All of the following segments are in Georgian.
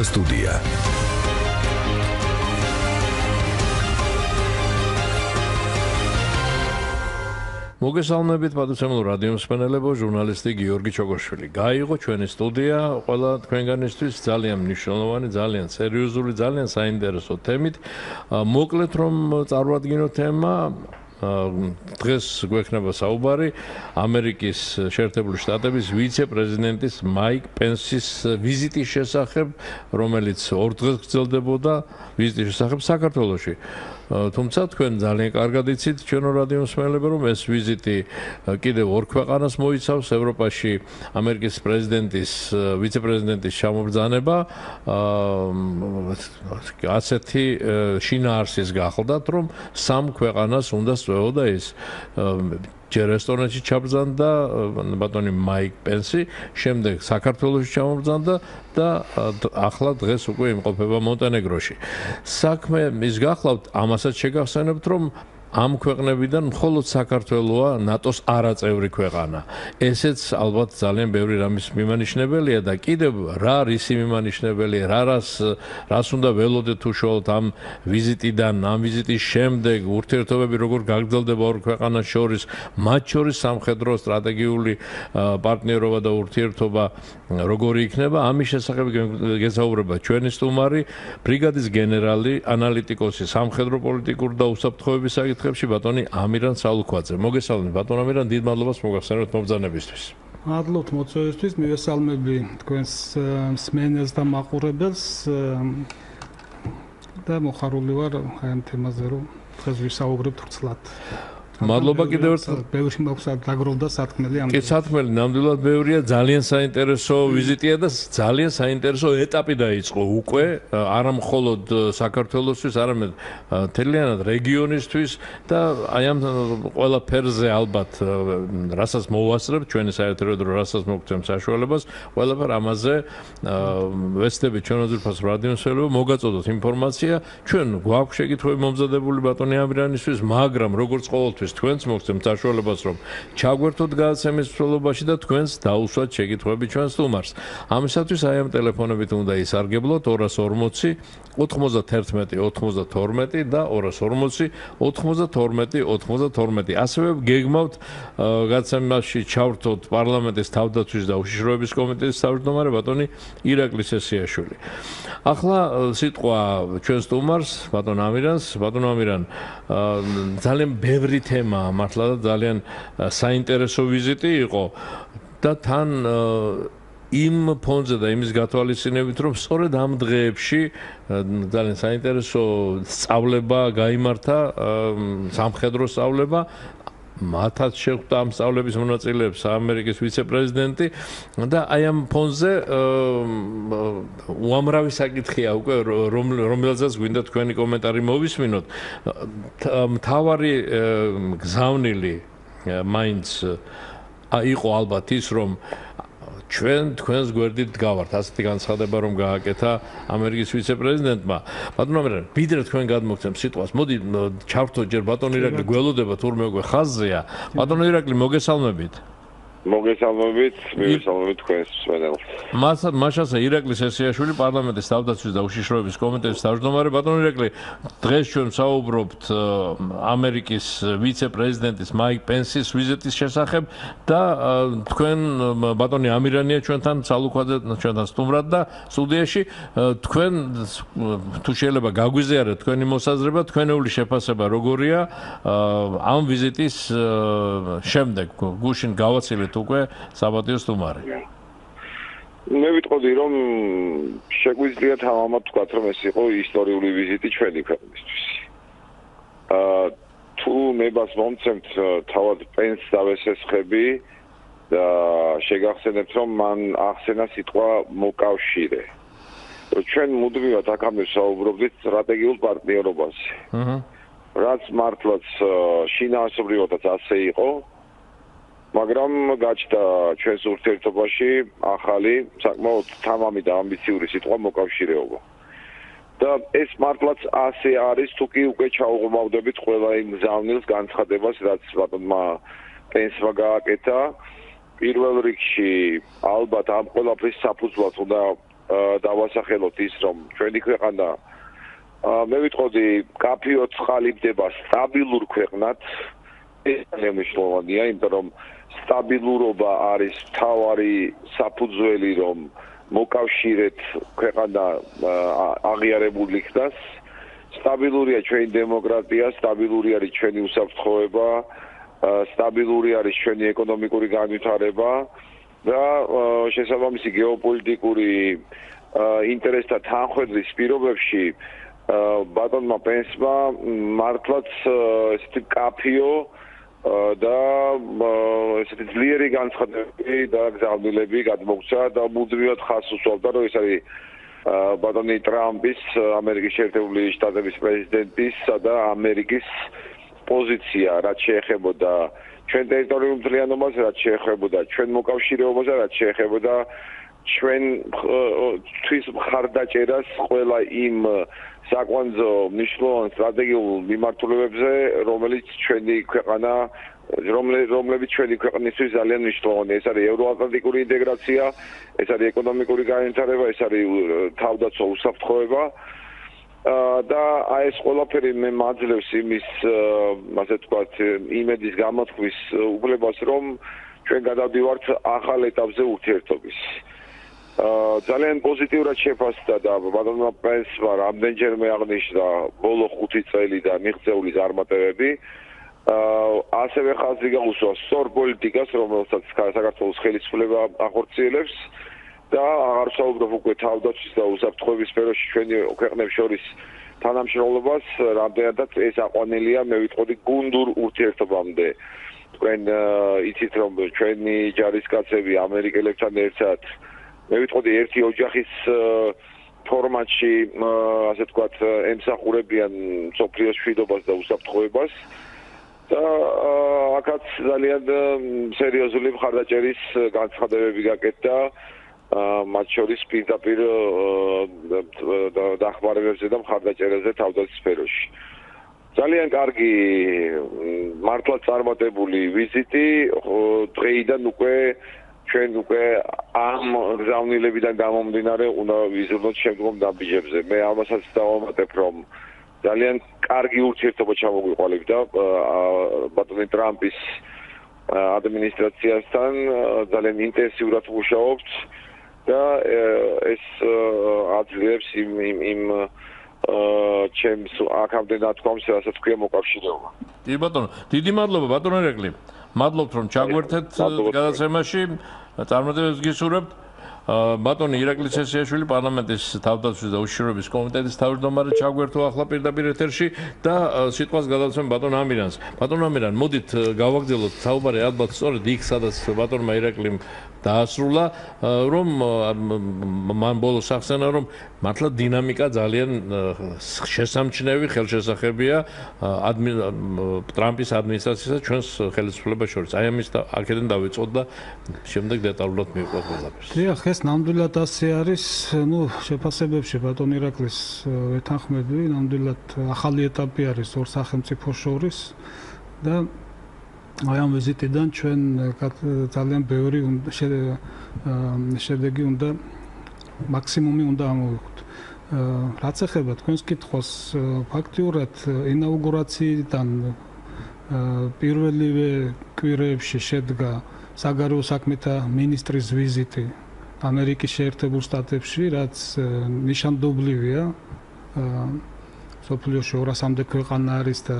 სტუდია. მოგესალმებით პატივცემულ რადიო მსმენელებო, ჟურნალისტი გიორგი ჩოგოშვილი. გაიგო ჩვენი სტუდია ყველა თქვენგანისთვის ძალიან მნიშვნელოვანი, ძალიან სერიოზული, ძალიან საინტერესო თემით. მოკლედ რომ წარვადგინო თემა დღეს გვექნება საუბარი ამერიკის შეერთებული შტატების ვიცე-პრეზიდენტის მაიკ პენსის ვიზიტის შესახებ, რომელიც 2 დღეს გრძელდებოდა ვიზიტის შესახებ საქართველოში. თუმცა თქვენ ძალიან კარგად იცით ჩვენო რადიო მსმენელებო, რომ ეს ვიზიტი კიდევ 2 ქვეყანას მოიცავს ევროპაში ამერიკის პრეზიდენტის ვიცე-პრეზიდენტის ჩამობრძანება ასეთი შინაარსის გახლდათ, რომ 3 ქვეყანას უნდა სწვეოდა ის ჯერ ესტონეთში ჩაბრძანდა ბატონი მაიკ პენსი, შემდეგ საქართველოში ჩამობრძანდა და ახლა დღეს უკვე იმყოფება მონტენეგროში. საქმე ის გახლავთ, ამასაც შეგახსენებთ, რომ ამ ქვეყნებიდან მხოლოდ საქართველოა ნატოს არაწევრი ქვეყანა. ესეც ალბათ ძალიან ბევრი რამის მიმანიშნებელია და კიდევ რა რისი მიმანიშნებელია, რას უნდა ველოდეთ უშუალოდ ამ ვიზიტიდან, ამ ვიზიტის შემდეგ, ურთიერთობები როგორ გაგრძელდება 2 ქვეყანას შორის, მათ შორის სამხედრო სტრატეგიული პარტნიორობა და ურთიერთობა როგორი იქნება, ამის შესახებ გესაუბრება ჩვენი სტუმარი, ბრიგადის გენერალი, ანალიტიკოსი, სამხედრო პოლიტიკური და უსაფრთხოების საკითხებში ბატონი ამირან სალუქვაძე. მოგესალმებით ბატონ ამირან, დიდ მადლობას მოგახსენებთ მობრძანებისთვის. მადლობთ მოწვევისთვის, მივესალმები თქვენს მსმენელს და მაყურებელს და მოხარული ვარ აი ამ თემაზე, რომ დღეს ვისაუბრებთ ვრცლად. მადლობა კიდევ ერთხელ. ბევრი მაქვს დაგროვდა სათქმელი ამ. კი, სათქმელი ნამდვილად ბევრია, ძალიან საინტერესო ვიზიტია და ძალიან საინტერესო ეტაპი დაიწყო უკვე, არა მხოლოდ საქართველოსთვის, არამედ მთლიანად რეგიონისთვის და აი ამ ყველა ფერზე ალბათ რასაც მოვასწრებთ ჩვენი საერთოდ რასაც მოგცემ საშუალებას, ყველაფერ ამაზე ვესწრებით ჩვენ ძირფას რადიო მსმენელებო, მოგაწოდოთ ინფორმაცია, ჩვენ გვაქვს შეკითხვები მომზადებული ბატონი ამირანისთვის, მაგრამ როგორც ყოველთვის თქვენს მოგცემთ საშუალებას, რომ ჩაგვერთოთ გადაცემის მსვლელობაში და თქვენს დაუსვათ შეკითხვები ჩვენს სტუმარს. ამისათვის აი ამ ტელეფონებით უნდა ისარგებლოთ 240 91 92 და 240 92 92. ასევე გეგმავთ გადაცემაში ჩავრთოთ პარლამენტის თავდაცვისა და უშიშროების კომიტეტის თავმჯდომარე ბატონი ირაკლი სესიაშვილი. ახლა სიტყვა ჩვენ სტუმარს, ბატონ ამირანს. ბატონ ამირან, ძალიან ბევრი თემა მართლა და ძალიან საინტერესო ვიზიტი იყო და თან იმ ფონზე და იმის გათვალისწინებით, რომ სწორედ ამ დღეებში ძალიან საინტერესო სწავლება გაიმართა, სამხედრო სწავლება, მათაც შეხვდა ამ სწავლების მონაწილეებს ამერიკის ვიცე-პრეზიდენტი და აი ამ ფონზე უამრავი საკითხია უკვე, რომელზეც გვინდა თქვენი კომენტარი მოვისმინოთ. მთავარი გზავნილი მაინც იყო ალბათ ის, რომ თქვენს გვერდით გავართ, ასეთი განცხადება რომ გააკეთა ამერიკის ვიცე-პრეზიდენტმა. ბატონ ამირან, ვიდრე თქვენ გადმოგცემთ სიტყვას, მოდი ჩავრთოთ ჯერ ბატონ ირაკლი გველოდება თურმე უკვე ხაზზეა. ბატონ ირაკლი, მოგესალმებით. მოგესალმებით, მივესალმებით თქვენს მსმენელს. მაშასა ირაკლი სესიაშვილი, პარლამენტის თავდაცვისა და უშიშროების კომიტეტის თავმჯდომარე. ბატონ ირაკლი, დღეს ჩვენ ვსაუბრობთ ამერიკის ვიცე-პრეზიდენტის მაიკ პენსის ვიზიტის შესახებ და თქვენ ბატონი ამირანია ჩვენთან სალუქვაძე ჩვენთან სტუმრად და სტუდიაში. თქვენ თუ შეიძლება გაგვიზიარეთ თქვენი მოსაზრება, თქვენეული შეფასება როგორია ამ ვიზიტის შემდეგ, გუშინ გავაცილეთ უკვე საბატიო სტუმარი. მე ვიტყოდი, რომ შეგვიძლია თამამად ვთქვათ, რომ ეს იყო ისტორიული ვიზიტი ჩვენი ქვეყნისთვის. თუ ნებას მომცემთ თავად პენს დავესესხები და შეგახსენებთ, რომ მან ახსენა სიტყვა მოკავშირე. ჩვენ მუდმივად აქამდე ვსაუბრობდით სტრატეგიულ პარტნიორობაზე. რაც მართლაც შინაარსობრივადაც ასე იყო, მაგრამ გაჩნდა ჩვენს ურთიერთობაში ახალი, საკმაოდ თამამი და ამბიციური სიტყვა მოკავშირეობა. და ეს მართლაც ასე არის, თუ კი უკვე ჩაუღრმავდებით ყველა იმ გზავნილს განცხადებას, რაც ბატონმა პენსმა გააკეთა. პირველ რიგში ალბათ ამ ყველაფრის საფუძვლად უნდა დავასახელოთ ის, რომ ჩვენი ქვეყანა მე ვიტყოდი, კაფეოთ ყალიბდება სტაბილურ ქვეყნად, ეს ძალიან მნიშვნელოვანია, იმიტომ რომ სტაბილურობა არის მთავარი საფუძველი, რომ მოკავშირეთ ქვეყანა აღიარებული იქნას. სტაბილურია ჩვენი დემოკრატია, სტაბილური არის ჩვენი უსაფრთხოება, სტაბილური არის ჩვენი ეკონომიკური განვითარება და შესაბამისი გეოპოლიტიკური ინტერესთა თანხვედრის პირობებში ბატონმა პენსმა მართლაც ესეთი კაფეო და ესეთი ძლიერი განცხადებები და გზავნილები გადმოგცა და მუდმივად ხაზს უსვამდა, რომ ეს არის ბატონი ტრამპის, ამერიკის შეერთებული შტატების პრეზიდენტისა და ამერიკის პოზიცია, რაც შეეხებოდა ჩვენ ტერიტორიულ მთლიანობას, რაც შეეხებოდა ჩვენ მოკავშირეობას, რაც შეეხებოდა ჩვენთვის მხარდაჭერას ყველა იმ საკვანძო მნიშვნელოვან სტრატეგიულ მიმართულებებზე, რომელიც ჩვენი ქვეყანა რომლებიც ჩვენი ქვეყნისთვის ძალიან მნიშვნელოვანია. ეს არის ევროატლანტიკური ინტეგრაცია, ეს არის ეკონომიკური განვითარება, ეს არის თავდაცვა უსაფრთხოება და აი ეს ყველაფერი მე მაძლევს იმის, ასე ვთქვათ, იმედის გამოთქმის უფლებას, რომ ჩვენ გადავდივართ ახალ ეტაპზე ურთიერთობის. ძალიან პოზიტიურად შეფასდა და ბატონმა პენსმა რამდენჯერმე აღნიშნა ბოლო 5 წელი და მიღწეული წარმატებები. ასევე ხაზი გაუსვა სწორ პოლიტიკას, რომელსაც საქართველოს ხელისუფლება ახორციელებს და აღარ საუბრობ უკვე თავდაცვის და უსაფრთხოების სფეროში ჩვენი ქვეყნებს შორის თანამშრომლობას, რამდენადაც ეს აყვანილია, მე ვიტყოდი, გუნდურ ურთიერთობამდე. თქვენ იცით, რომ ჩვენი ჯარისკაცები ამერიკელებთან ერთად, მე ვიტყოდი, ერთი ოჯახის ფორმატში, ასე ვთქვათ, ემსახურებიან მსოფლიოს მშვიდობას და უსაფრთხოებას. და აქაც ძალიან სერიოზული მხარდაჭერის განცხადებები გაკეთდა მათ შორის პირდაპირ დახმარებებზე და მხარდაჭერაზე თავდაცვის სფეროში. ძალიან კარგი მართლაც წარმატებული ვიზიტი, დღეიდან უკვე ჩვენ უკვე ამ გზავნილებიდან გამომდინარე უნდა ვიზრუნოთ შემდგომ ნაბიჯებზე. მე ამასაც დავამატებ, რომ ძალიან კარგი ურთიერთობა ჩამოგვიყალიბდა ბატონი ტრამპის ადმინისტრაციასთან, ძალიან ინტენსიურად მუშაობთ და ეს აძლევს იმ ჩემს აქამდე ნათქვამს, რასაც ქვია მოკავშირეობა. კი ბატონო, დიდი მადლობა ბატონო ირაკლი. მადლობთ რომ ჩაგვერთეთ გადაცემაში, წარმატებებს გისურვებთ. ბატონი ირაკლი სესიაშვილი პარლამენტის თავდაცვისა და უშიშროების კომიტეტის თავმჯდომარე ჩაგვერთო ახლა პირდაპირ ეთერში და სიტყვას გადავცემ ბატონ ამირანს. ბატონ ამირან, მოდით გავაგრძელოთ საუბარი ალბათ სწორედ იქ, სადაც ბატონმა ირაკლიმ დაასრულა, რომ მან ბოლოს ახსენა, რომ მართლა დინამიკა ძალიან შესამჩნევი ხელშესახებია ტრამპის ადმინისტრაციისა და ჩვენს ხელისუფლებას შორის. აი ამის აქედან დავიწყოთ და შემდეგ დეტალურად მივყვეთ ყველაფერს. დიახ, ეს ნამდვილად ასე არის, შეფასებებში ბატონ ირაკლის ვეთანხმები, ნამდვილად ახალი ეტაპი არის ორ სახელმწიფოს შორის და აი ამ ვიზიტიდან ჩვენ ძალიან ბევრი შედეგი უნდა მაქსიმუმი უნდა ამოვიღოთ. რაც ეხება თქვენს კითხვას, ფაქტიურად ინაუგურაციიდან პირველივე კვირეებში შედგა საგარეო საქმეთა მინისტრის ვიზიტი ამერიკის შეერთებულ შტატებში, რაც ნიშანდობლივია. სოფლიოში 200-მდე ქვეყანა არის და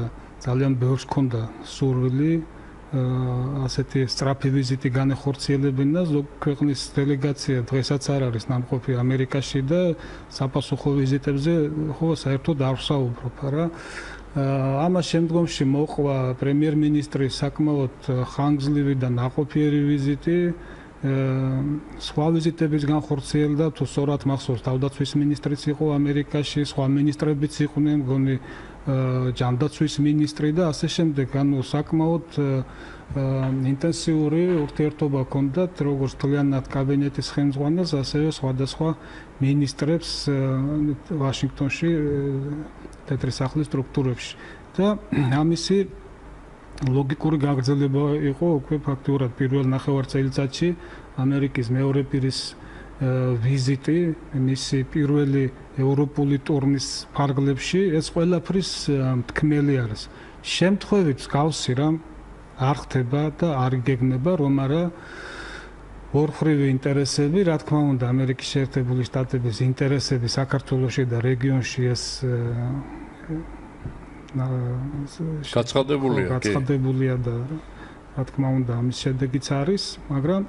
ძალიან ბევრს ჰქონდა სურვილი ასეთი სწრაფი ვიზიტი განეხორციელებინა. ზოგ ქვეყნის დელეგაცია დღესაც არ არის ნამყოფი ამერიკაში და საპასუხო ვიზიტებზე ხო საერთოდ არ ვსაუბრობ რა. ამას შემდგომში მოყვა პრემიერ-მინისტრის საკმაოდ ხანგრძლივი და ნაყოფიერი ვიზიტი. სხვა ვიზიტების განხორციელდა, თუ სწორად მახსოვს, თავდაცვის მინისტრიც იყო ამერიკაში, სხვა მინისტრებიც იყვნენ, მგონი ჯანდაცვის მინისტრი და ასე შემდეგ. ანუ საკმაოდ ინტენსიური ურთიერთობა ჰქონდათ როგორც მთლიანად კაბინეტის ხელმძღვანელს, ასევე სხვადასხვა მინისტრებს ვაშინგტონში, თეთრი სახლის სტრუქტურებში. და ამისი ლოგიკური გაგრძელება იყო უკვე ფაქტიურად პირველ ნახევარ წელიწადში ამერიკის მეორე პირის ვიზიტი, მისი პირველი ევროპული ტურნის ფარგლებში, ეს ყველაფრის თქმელი არის. შემთხვევით გავსი რამ არ ხდება და არ იგეგმება, რომ არა ორხრივი ინტერესები, რა თქმა უნდა, ამერიკის შეერთებული შტატების ინტერესები საქართველოში და რეგიონში ეს გაცხადებულია და რა თქმა უნდა, ამის შედეგიც არის, მაგრამ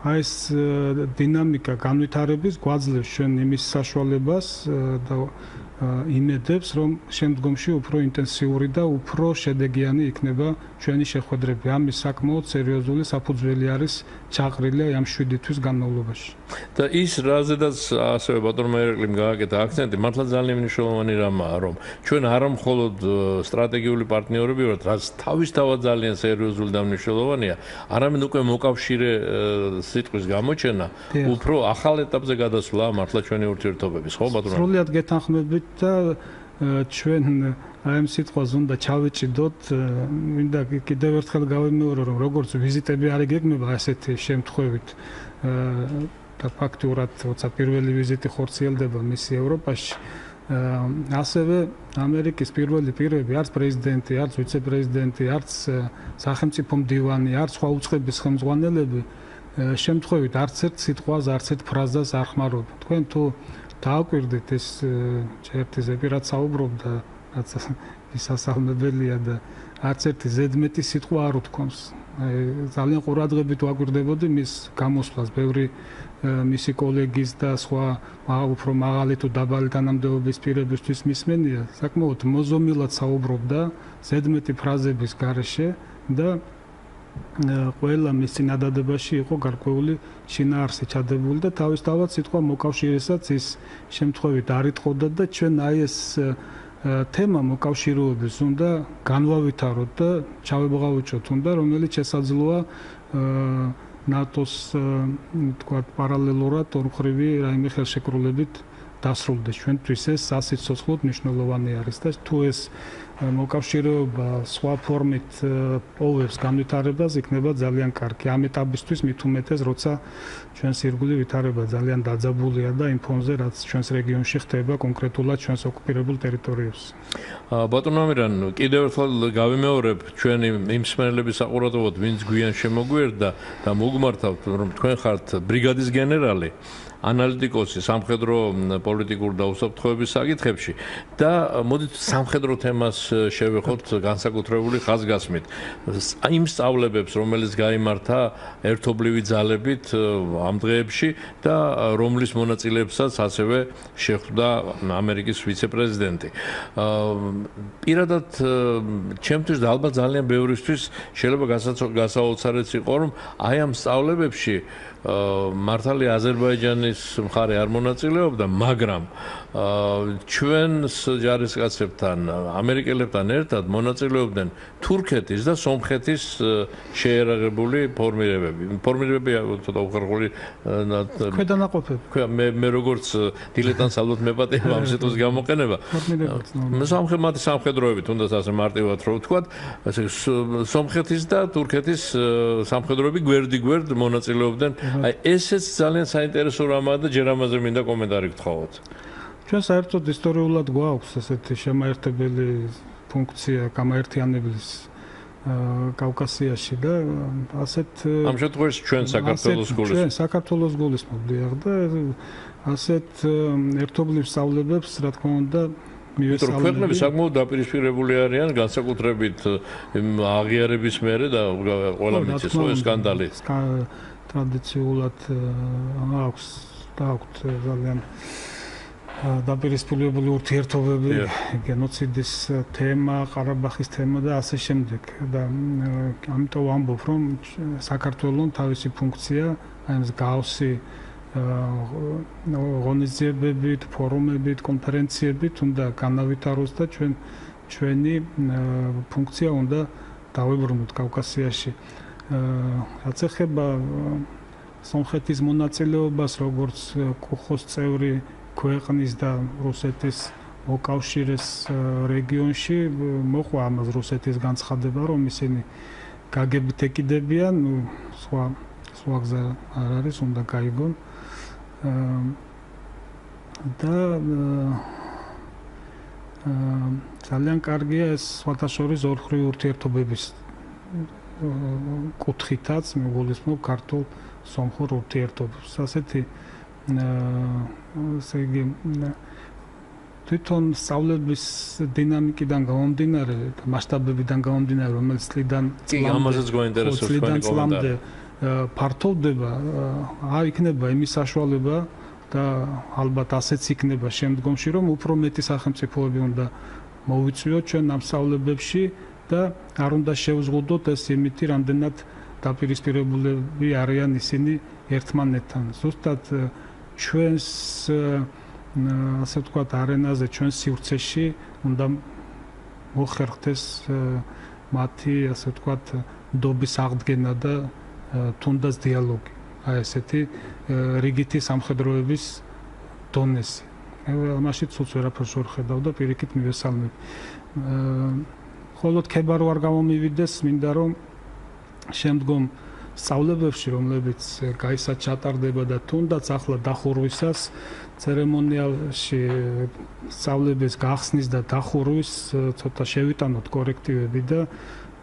აი ეს დინამიკა განვითარების გვაძლევს ჩვენ იმის საშუალებას და იმედებს, რომ შემდგომში უფრო ინტენსიური და უფრო შედეგიანი იქნება ჩვენი შეხვედრები. ამის საკმაოდ სერიოზული საფუძველი არის ჩაყრილი ამ 7 თვის განმავლობაში. და ის რაზედაც ასევე ბატონმა ირაკლიმ გააკეთა აქცენტი, მართლა ძალიან მნიშვნელოვანი რამაა, რომ ჩვენ არა მხოლოდ სტრატეგიული პარტნიორები ვართ, რაც თავისთავად ძალიან სერიოზული და მნიშვნელოვანია, არამედ უკვე მოკავშირე სიტყვის გამოჩენა, უფრო ახალ ეტაპზე გადასვლა მართლა ჩვენი ურთიერთობების, ხო ბატონო? სრულიად გეთანხმებით და ჩვენ აი ამ სიტყვას უნდა ჩავეჭიდოთ, მინდა კიდევ ერთხელ გავიმეორო, რომ როგორც ვიზიტები არ იგეგმება ასეთი შემთხვევით და ფაქტურად როცა პირველი ვიზიტი ხორციელდება მისი ევროპაში, ასევე ამერიკის პირველი პირები, არც პრეზიდენტი, არც ვიცე-პრეზიდენტი, არც სახელმწიფო მდივანი, არც სხვა უწყების ხელმძღვანელები შემთხვევით არც ერთ სიტყვას, არც ერთ ფრაზას არ ხმარობენ. თქვენ თუ დააკვირდით ეს ერთი ზები რაც საუბრობდა, რაც ისასალმებელია და არც ერთი ზედმეტი სიტყვა არ უთქვამს. ძალიან ყურადღებით ვაკვირდებოდი მის გამოსვლას, ბევრი მისი კოლეგის და სხვა უფრო მაღალი თუ დაბალი თანამდებობის პირებისთვის მისმენია, საკმაოდ მოზომილად საუბრობდა ზედმეტი ფრაზების გარეშე და ყველა მის წინადადებაში იყო გარკვეული შინაარსი ჩადებული და თავისთავად სიტყვა მოკავშირესაც ის შემთხვევით არ იტყოდა და ჩვენ აი ეს თემა მოკავშირეობის უნდა განვავითაროთ და ჩავებღავიჭოთ უნდა, რომელიც შესაძლოა ნატოს თქვათ პარალელურად ორმხრივი რაიმე ხელშეკრულებით დასრულდეს. ჩვენთვის ეს სასიცოცხლოდ მნიშვნელოვანი არის და თუ ეს მოკავშირეობა სხვა ფორმით პოვებს განვითარებას, იქნება ძალიან კარგი. ამ ეტაპისთვის მით უმეტეს, როცა ჩვენს ირგვლივ ვითარება ძალიან დაძაბულია და იმ ფონზე, რაც ჩვენს რეგიონში ხდება, კონკრეტულად ჩვენს ოკუპირებულ ტერიტორიებში. ბატონო ამირან, კიდევ ერთხელ გავიმეორებ ჩვენი იმ მსმენელების საყურადღებოდ, ვინც გვიან შემოგვიერთდა და მოგმართავთ, რომ თქვენ ხართ ბრიგადის გენერალი, ანალიტიკოსი სამხედრო პოლიტიკურ და უსაფრთხოების საკითხებში და მოდით სამხედრო თემას შევეხოთ განსაკუთრებული ხაზგასმით. იმ სწავლებებს, რომელიც გაიმართა ერთობლივი ძალებით ამ დღეებში და რომლის მონაწილეებსაც ასევე შეხვდა ამერიკის ვიცე-პრეზიდენტი. პირადად ჩემთვის და ალბათ ძალიან ბევრისთვის შეიძლება გასაოცარიც იყო, რომ აი ამ სწავლებებში მართალი აზერბაიჯანის მხარე არ მონაწილეობდა, მაგრამ ჩვენს ჯარისკაცებთან, ამერიკელებთან ერთად მონაწილეობდნენ თურქეთის და სომხეთის შეერაღებული ფორმირებები, ცოტა უხერხული ქვედანაყოფები. მე როგორც დილეტანს ალბათ მეპატიებ ამ სიტყვის გამოყენება. მათი სამხედროები, თუნდაც ასე მარტივად რო ვთქვათ, სომხეთის და თურქეთის სამხედროები გვერდ მონაწილეობდნენ. აი ესეც ძალიან საინტერესო რამაა და ჯერ ამაზე მინდა კომენტარი გთხოვოთ. ჩვენ საერთოდ ისტორიულად გვაქვს ესეთი შემაერთებელი ფუნქცია გამაერთიანებლის კავკასიაში და ასეთ ამ შემთხვევაში ჩვენ საქართველოს გულისხმობდია და ასეთ ერთობლივ სწავლებებს რა თქმა უნდა ქვეყნები საკმაოდ დაპირისპირებული არიან განსაკუთრებით აღიარების მერე და ყველა მიცის ხო ეს სკანდალი ტრადიციულად აქვს ძალიან დაპირისპირებული ურთიერთობები, გენოციდის თემა, ყარაბაღის თემა და ასე შემდეგ. და ამიტომ ვამბობ, რომ საქართველოს თავისი ფუნქცია, აი ეს გავსი ღონისძიებებით, ფორუმებით, კონფერენციებით უნდა განავითაროს და ჩვენი ფუნქცია უნდა დავებრუნოთ კავკასიაში. რაც ეხება სომხეთის მონაწილეობას, როგორც კუხოს წევრი ქვეყნის და რუსეთის მოკავშირეს რეგიონში, მოყვა ამას რუსეთის განცხადება, რომ ისინი გაგებით ეკიდებიან, სხვა სხვა გზა არ არის, უნდა გაიგონ. და ძალიან კარგია ეს სხვათა შორის ორხრივი ურთიერთობების კუთხითაც მეგულისმო ქართულ სომხურ ურთიერთობებს. ასეთი ესე იგი თვითონ სწავლების დინამიკიდან გამომდინარე და მასშტაბებიდან გამომდინარე, რომელიც წლიდან წლამდე ფართოვდება, იქნება იმის საშუალება და ალბათ ასეც იქნება შემდგომში, რომ უფრო მეტი სახელმწიფოები უნდა მოვიწვიოთ ჩვენ ამ სწავლებებში და არ უნდა შევზღუდოთ ეს იმითი, რამდენად დაპირისპირებულები არიან ისინი ერთმანეთთან. ზუსტად ჩვენს ასე ვთქვათ არენაზე, ჩვენს სივრცეში უნდა მოხერხდეს მათი ასე ვთქვათ ნდობის აღდგენა და თუნდაც დიალოგი. აი ესეთი რიგითი სამხედროების დონეზე. მაშინ ცუც ვერაფერს ვერ ხედავ და პირიქით მივესალმები. ხოლოდ ქება რო არ გამომივიდეს, მინდა რომ შემდგომ სწავლებებში, რომლებიც გაისაც ჩატარდება და თუნდაც ახლა დახურვისას ცერემონიალში სწავლების გახსნის და დახურვის ცოტა შევიტანოთ კორექტივები და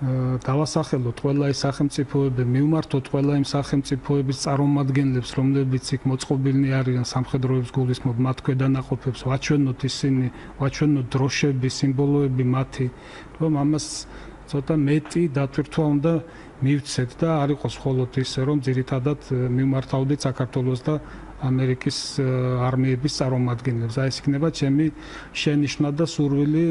დავასახელოთ ყველა ის სახელმწიფოები, მივმართოთ ყველა იმ სახელმწიფოების წარმომადგენლებს, რომლებიც იქ მოწყობილნი არიან სამხედროების გულისხმობ, მათ ქვედანაყოფებს, ვაჩვენოთ ისინი, ვაჩვენოთ დროშები, სიმბოლოები მათი, რომ ამას ცოტა მეტი დატვირთვა უნდა მივცეთ და არ იყოს მხოლოდ ისე, რომ ძირითადად მივმართავდით საქართველოს და ამერიკის არმიების წარმომადგენლებს. აი ეს იქნება ჩემი შენიშვნა და სურვილი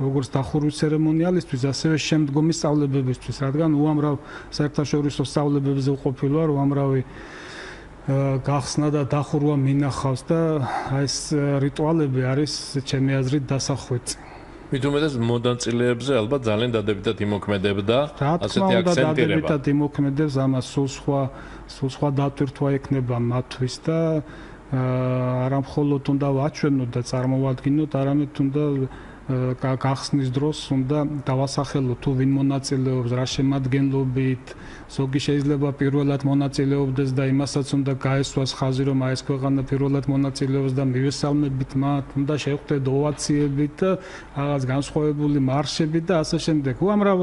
როგორც დახურვის ცერემონიალისთვის, ასევე შემდგომი სწავლებებისთვის, რადგან უამრავ საერთაშორისო სწავლებებზე ვყოფილ ვარ, უამრავი გახსნა და დახურვა მინახავს და აი ეს რიტუალები არის ჩემი აზრით დასახვეწი. მით უმეტეს მონაწილეებზე ალბათ ძალიან დადებითად იმოქმედებდა, ასეთი აქცენტირება. დადებითად იმოქმედებს, ამას სულ სხვა დატვირთვა ექნება მათთვის და არა მხოლოდ უნდა ვაჩვენოთ და წარმოვადგინოთ, არამედ უნდა გახსნის დროს უნდა დავასახელოთ თუ ვინ მონაწილეობს, რა შემადგენლობით, ზოგი შეიძლება პირველად მონაწილეობდეს და იმასაც უნდა გაესვას ხაზი, რომ აი ეს ქვეყანა პირველად მონაწილეობს და მივესალმებით მათ, უნდა შევხვდეთ ოვაციებით და რაღაც განსხვავებული მარშებით და ასე შემდეგ. უამრავ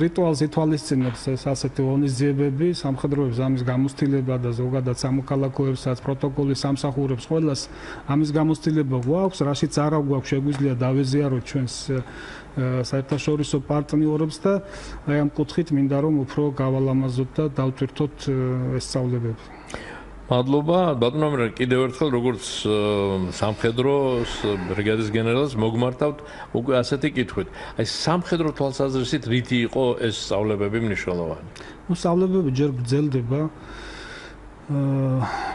რიტუალს ითვალისწინებს ეს ასეთი ღონისძიებები, სამხედროების ამის გამოცდილება და ზოგადად სამოქალაქოებსაც, პროტოკოლის სამსახურებს ყველას ამის გამოცდილება გვაქვს, რაშიც არა გვაქვს, შეგვიძლია დავეზიაროთ ჩვენს საერთაშორისო პარტნიორებს და აი ამ კუთხით მინდა რომ უფრო გავალამაზოთ და დავტვირთოთ ეს სწავლებები. მადლობა, ბატონო ამირან, კიდევ ერთხელ როგორც სამხედროს ბრიგადის გენერალს მოგმართავთ უკვე ასეთი კითხვით. აი სამხედრო თვალსაზრისით რითი იყო ეს სწავლებები მნიშვნელოვანი? სწავლებები ჯერ გრძელდება.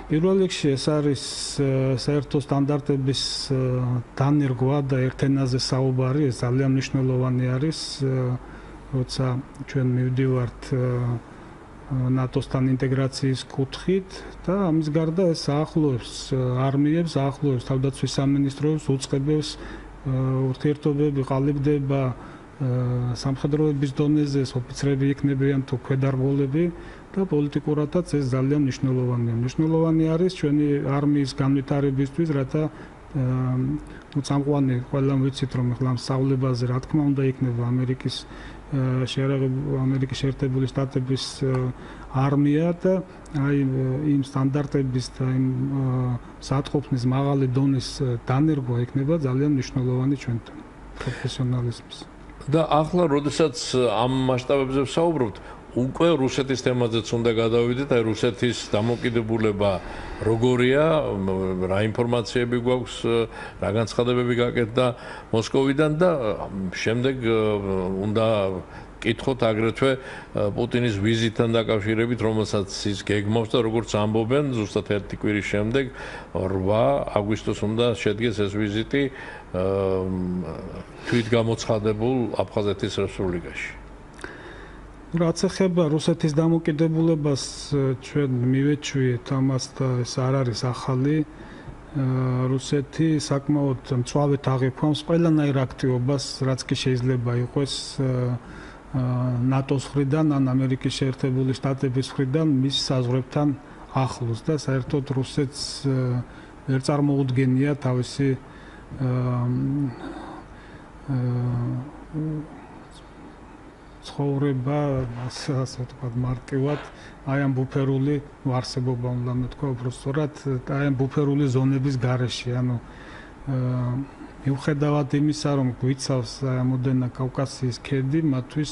პირველ რიგში ეს არის საერთო სტანდარტების დანერგვა და ერთენაზე საუბარი, ეს ძალიან მნიშვნელოვანი არის, როცა ჩვენ მივდივართ ნატოსთან ინტეგრაციის კუთხით და ამის გარდა ეს აახლოებს არმიებს, აახლოებს თავდაცვის სამინისტროს, უწყებებს ურთიერთობები ყალიბდება სამხედროების დონეზე, ოფიცრები იქნებიან თუ ქვედარგოლები და პოლიტიკურადაც ეს ძალიან მნიშვნელოვანია. მნიშვნელოვანი არის ჩვენი არმიის განვითარებისთვის, რათა წამყვანი ყველამ ვიცით, რომ ახლა სწავლებაზე რა თქმა უნდა იქნება ამერიკის შეერთებული შტატების არმია და აი იმ სტანდარტების და იმ სათყოფნის მაღალი დონის დანერგვა იქნება ძალიან მნიშვნელოვანი ჩვენთან პროფესიონალიზმის. და ახლა როდესაც ამ მასშტაბებზე ვსაუბრობთ, უკვე რუსეთის თემაზეც უნდა გადავიდეთ, აი რუსეთის დამოკიდებულება როგორია, რა ინფორმაციები გვაქვს, რა განცხადებები გაკეთდა მოსკოვიდან და შემდეგ უნდა კითხოთ აგრეთვე პუტინის ვიზიტთან დაკავშირებით, რომელსაც ის გეგმავს და როგორც ამბობენ, ზუსტად ერთი კვირის შემდეგ 8 აგვისტოს უნდა შედგეს ეს ვიზიტი თვითგამოცხადებულ აფხაზეთის რესპუბლიკაში. რაც ეხება რუსეთის დამოკიდებულებას, ჩვენ მივეჩვიეთ ამას და ეს არ არის ახალი. რუსეთი საკმაოდ მწვავედ აღიქვამს ყველანაირ აქტივობას, რაც კი შეიძლება იყოს ნატოს მხრიდან ან ამერიკის შეერთებული შტატების მხრიდან მის საზღვრებთან ახლოს და საერთოდ რუსეთს ვერ წარმოუდგენია თავისი ცხოვრება ასე ვთქვათ მარტივად აი ამ ბუფერული არსებობა უნდა მეთქვა უბრალოდ აი ამ ბუფერული ზონების გარეშე ანუ მიუხედავად იმისა რომ გვიცავს ამოდენა კავკასიის ქედი მათთვის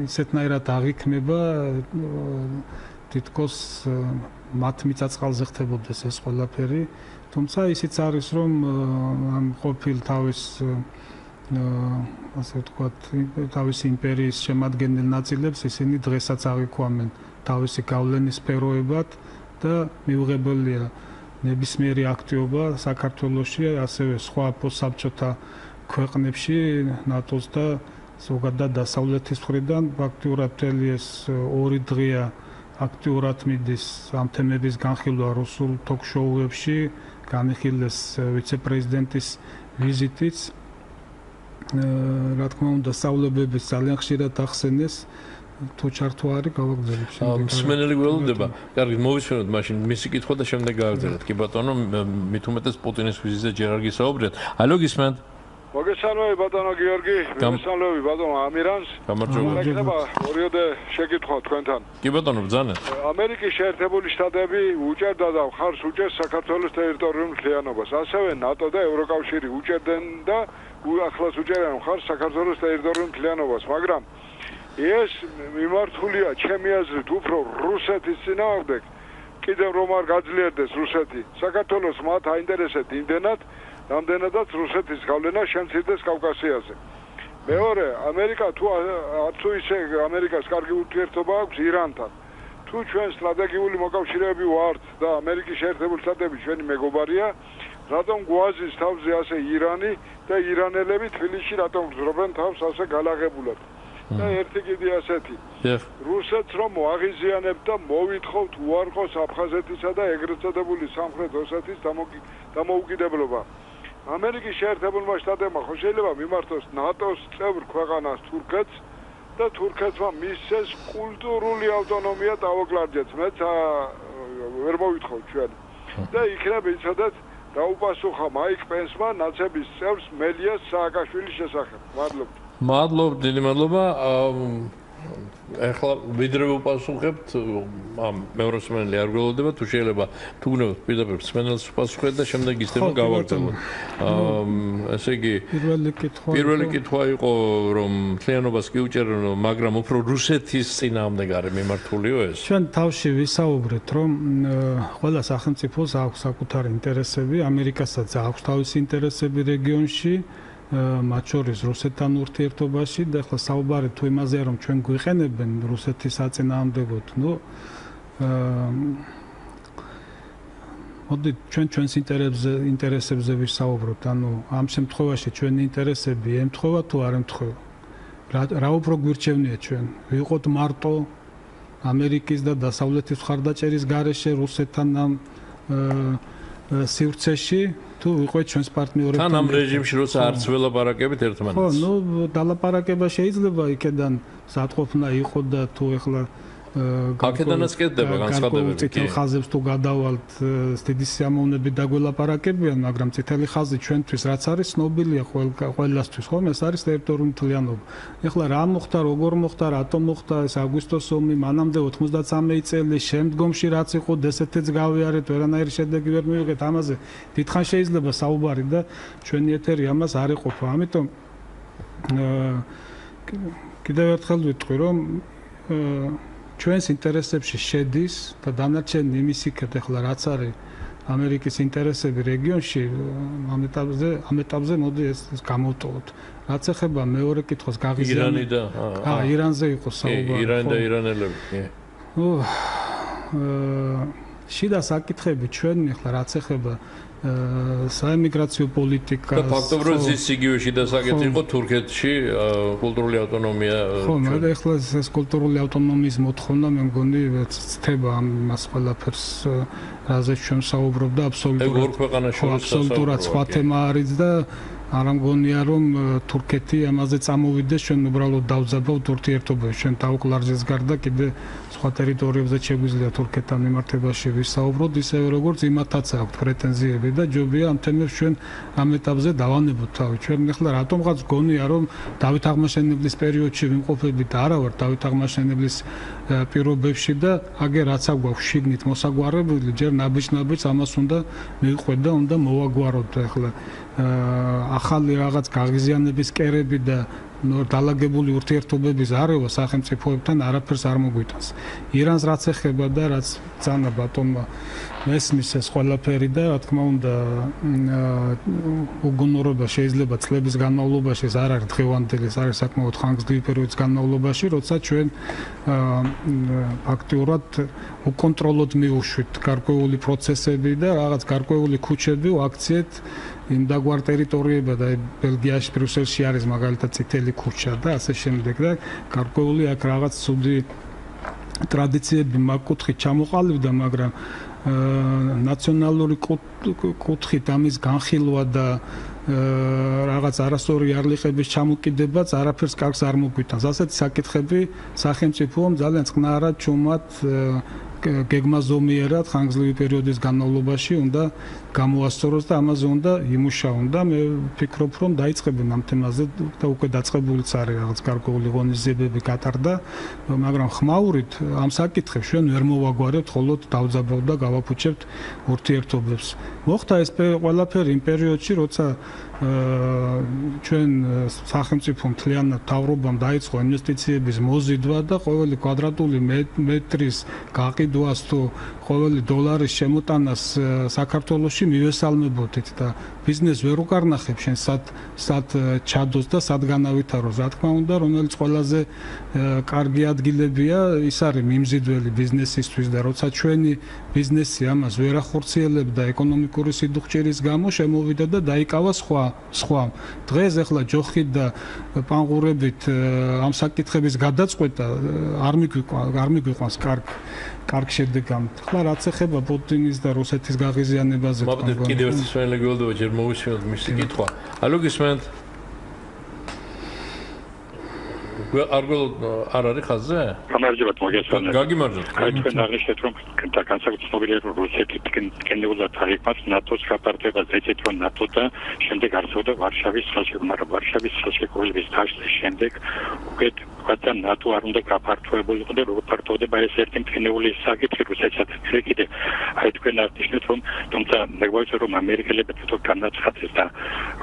ისეთნაირად აღიქმება თითქოს მათ მიწაწყალზე ხდებოდეს ეს ყველაფერი თუმცა ისიც არის რომ ამ ყოფილ თავის ასე ვთქვათ თავისი იმპერიის შემადგენელ ნაწილებს ისინი დღესაც აღიქვამენ თავისი გავლენის სფეროებად და მიუღებელია ნებისმიერი აქტივობა საქართველოში ასევე სხვა პოსტსაბჭოთა ქვეყნებში ნატოს და ზოგადად დასავლეთის მხრიდან ფაქტიურად მთელი ეს 2 დღეა აქტიურად მიდის ამ თემების განხილვა რუსულ თოქ-შოუებში განიხილეს ვიცე-პრეზიდენტის ვიზიტიც რა თქმა უნდა სწავლებების ძალიან ხშირად ახსენეს თუ ჩართვა არის გავაგრძელებ შემდეგ. მსმენელი გველოდება. კარგი, მოვისმენოთ მაშინ მისი კითხვა და შემდეგ გავაგრძელებთ. კი ბატონო, მით უმეტეს პუტინის ვიზიტზე ჯერ არ გისაუბრეთ. ალო გისმენთ? მოგესალმები ბატონო გიორგი, მოგესალმები ბატონო ამირანს. გამარჯობა. მოგესალმება ორიოდე შეკითხვა თქვენთან. კი ბატონო, ბრძანეთ. ამერიკის შეერთებული შტატები უჭერდა და ხარს უჭერს საქართველოს ტერიტორიულ მთლიანობას. ასევე ნატო და ევროკავშირი უჭერდნენ და ახლაც უჭერენ ხარს საქართველოს ტერიტორიულ მთლიანობას, მაგრამ ეს მიმართულია ჩემი აზრით უფრო რუსეთის წინააღმდეგ, კიდევ რომ არ გაძლიერდეს რუსეთი. საქართველოს მათ აინტერესებთ იმდენად, რამდენადაც რუსეთის გავლენა შემცირდეს კავკასიაზე. მეორე, ამერიკა თუ ისე ამერიკას კარგი ურთიერთობა აქვს ირანთან. თუ ჩვენ სტრატეგიული მოკავშირეები ვართ და ამერიკის შეერთებული შტატები ჩვენი მეგობარია, რატომ გვაზის თავზე ასე ირანი და ირანელები თბილისში რატომ გრძნობენ თავს ასე გალაღებულად? და ერთი კიდე ასეთი. რუსეთს რომ მოაღიზიანებთ და მოვითხოვთ უარყოს აფხაზეთისა და ეგრეთ წოდებული სამხრეთ ოსეთის დამოუკიდებლობა. ამერიკის შეერთებულმა შტატებმა ხო შეიძლება მიმართოს ნატოს წევრ ქვეყანას თურქეთს და თურქეთმა მისცეს კულტურული ავტონომია დაუკლარჯეთ. მეც ვერ მოვითხოვთ ჩვენ. და იქნებ იცოდეთ დაუპასუხა მაიკ პენსმა ნაცების წევრს მელიას სააკაშვილის შესახებ. მადლობთ. მადლობთ, დიდი მადლობა. ახლა ვიდრე ვუპასუხებთ ამ მეორე მსმენელი არ გველოდება თუ შეიძლება თუ გნებთ პირდაპირ მსმენელს ვუპასუხეთ და შემდეგ ისდება გავაგრძელოთ. ესე იგი პირველი კითხვა იყო რომ მთლიანობას კი უჭერენ მაგრამ უფრო რუსეთის წინააღმდეგ არის მიმართულიო ეს. ჩვენ თავში ვისაუბრეთ რომ ყველა სახელმწიფოს აქვს საკუთარი ინტერესები, ამერიკასაც აქვს თავისი ინტერესები რეგიონში. მათ შორის რუსეთთან ურთიერთობაში და ახლა საუბარი თუ იმაზეა რომ ჩვენ გვიყენებენ რუსეთის საწინააღმდეგოდ, მოდი ჩვენს ინტერესებზე ვისაუბროთ, ანუ ამ შემთხვევაში ჩვენი ინტერესები ემთხვევა თუ არ ემთხვევა. რა უფრო გვირჩევნია ჩვენ? ვიყოთ მარტო ამერიკის და დასავლეთის მხარდაჭერის გარეშე რუსეთთან ამ სივრცეში თუ ვიყოთ ჩვენს პარტნიორებთან. თან ამ რეჟიმში როცა არც ველაპარაკებით ერთმანეთს. ხო, დალაპარაკება შეიძლება იქიდან სათყოფნა იყო და თუ ეხლა აქედანაც კეთდება განცხადებები. წითელ ხაზებს თუ გადავალთ, დიდი სიამოვნებით დაგველაპარაკებიან, მაგრამ წითელი ხაზი ჩვენთვის რაც არის ცნობილია ყველასთვის, ხომ? ეს არის ტერიტორიული მთლიანობა. ეხლა რა მოხდა, როგორ მოხდა, რატომ მოხდა ეს აგვისტოს ომი, მანამდე 93 წელი, შემდგომში რაც იყო, ესეთიც გავიარეთ, ვერანაირი შედეგი ვერ მივიღეთ, ამაზე დიდხან შეიძლება საუბარი და ჩვენი ეთერი ამას არ ეყოფა. ამიტომ კიდევ ერთხელ ვიტყვი, რომ ჩვენს ინტერესებში შედის და დანარჩენი იმის იქეთ ახლა რაც არის ამერიკის ინტერესები რეგიონში ამ ეტაპზე მოდი ეს გამოვტოვოთ. რაც ეხება მეორე კითხვას გაღიზიანე. ირანი და ირანზე იყო საუბარი. ირანი და ირანელები. შიდა საკითხები ჩვენი ახლა რაც ეხება საემიგრაციო პოლიტიკას და ფაქტობრივად ის იგივე შიდა საკითხი იყო თურქეთში კულტურული ავტონომია. ხო, მაგრამ ახლა ეს კულტურული ავტონომიის მოთხოვნა მე მგონი ცდება ამას ყველაფერს რაზეც ჩვენ საუბრობ და აბსოლუტურად სხვა თემა არის და არ ამგონია რომ თურქეთი ამაზე წამოვიდეს ჩვენ უბრალოდ დავძაბავთ ურთიერთობებს ჩვენ დაუკლარჯეს გარდა კიდე სხვა ტერიტორიებზე შეგვიძლია თურქეთთან მიმართებაში ვისაუბროთ ისევე როგორც იმათაც აქვს პრეტენზიები და ჯობია ამ თემებს ჩვენ ამ ეტაპზე დავანებოთ თავი ჩვენ ახლა რატომღაც გონია რომ დავით აღმაშენებლის პერიოდში ვიმყოფებით არა ვარ დავით აღმაშენებლის პირობებში და აგერ რაც აგვაქვს შიგნით მოსაგვარებელი ჯერ ნაბიჯ-ნაბიჯს ამას უნდა მივყვეთ და უნდა მოვაგვაროთ ახლა ახალი რაღაც გაღიზიანების კერები და დალაგებული ურთიერთობების არევა სახელმწიფოებთან არაფერს არ მოგვიტანს. ირანს რაც ეხება და რაც ძანა ბატონმა მესმის ეს ყველაფერი და რა თქმა უნდა უგუნურობა შეიძლება წლების განმავლობაში ეს არ არის დღევანდელი, ეს არის საკმაოდ ხანგრძლივი პერიოდის განმავლობაში, როცა ჩვენ ფაქტიურად უკონტროლოდ მივუშვით გარკვეული პროცესები და რაღაც გარკვეული ქუჩები ვაქციეთ იმ დაგვარ ტერიტორიებად და ბელგიაში ბრიუსელში არის მაგალითად წითელი ქუჩა და ასე შემდეგ და გარკვეული აქ რაღაც ცუდი ტრადიციები მაგ კუთხით ჩამოყალიბდა მაგრამ ნაციონალური კუთხით ამის განხილვა და რაღაც არასწორი არლიყების ჩამოკიდებაც არაფერს კარგს არ მოგვიტანს. ასეთი საკითხები სახელმწიფომ ძალიან წყნარად ჩუმად გეგმაზომიერად ხანგრძლივი პერიოდის განმავლობაში უნდა გამოასწოროს და ამაზე უნდა იმუშაონ და მე ვფიქრობ რომ დაიწყებენ ამ თემაზე და უკვე დაწყებულიც არის რაღაც გარკვეული ღონისძიებები გატარდა მაგრამ ხმაურით ამ საკითხებს ჩვენ ვერ მოვაგვარებთ მხოლოდ დავძაბავთ და გავაფუჭებთ ურთიერთობებს მოხდა ეს ყველაფერი იმ პერიოდში როცა ჩვენ სახელმწიფო მთლიანად თავრობამ დაიწყო ინვესტიციების მოზიდვა და ყოველი კვადრატული მეტრის გაყიდვას თუ ყოველი დოლარის შემოტანას საქართველოში მივესალმებოდით და ბიზნეს ვერ უკარნახებ შენ სად ჩადოს და სად განავითაროს რა თქმა უნდა რომელიც ყველაზე კარგი ადგილებია ის არის მიმზიდველი ბიზნესისთვის და როცა ჩვენი ბიზნესი ამას ვერ ახორციელებდა ეკონომიკური სიდუხჭირის გამო შემოვიდა და დაიკავა სხვა დღეს ახლა ჯოხით და პანღურებით ამ საკითხების გადაწყვეტა არ მიგვიყვანს კარგ შედეგამდე. ახლა რაც ეხება პუტინის და რუსეთის გაღიზიანებაზე მოვიდეთ კიდევ ერთი სვენელი გველდება ჯერ მოვისმინოთ მისი კითხვა. ალო გისმენთ? არ არის ხაზზე? გამარჯობათ მოგესალმებით. გაგიმარჯობთ. თქვენ აღნიშნეთ რომ განსაკუთრებულად რუსეთის კენეულად თარიღმაც ნატოს გაფართოებას ეცეთ რომ ნატო და შემდეგ არსებობდა ვარშავის ხელშეკრულება, მაგრამ ვარშავის ხელშეკრულების დაშლის შემდეგ უკეთ და ნატო არ უნდა გაფართოებულიყო და როგორ ფართოვდება ეს ერთი მტკნეული საკითხი რუსეთსაც კიდე აი თქვენ აღნიშნეთ რომ თუმცა მეგვაიცა რომ ამერიკელები თვითონ განაცხადეს და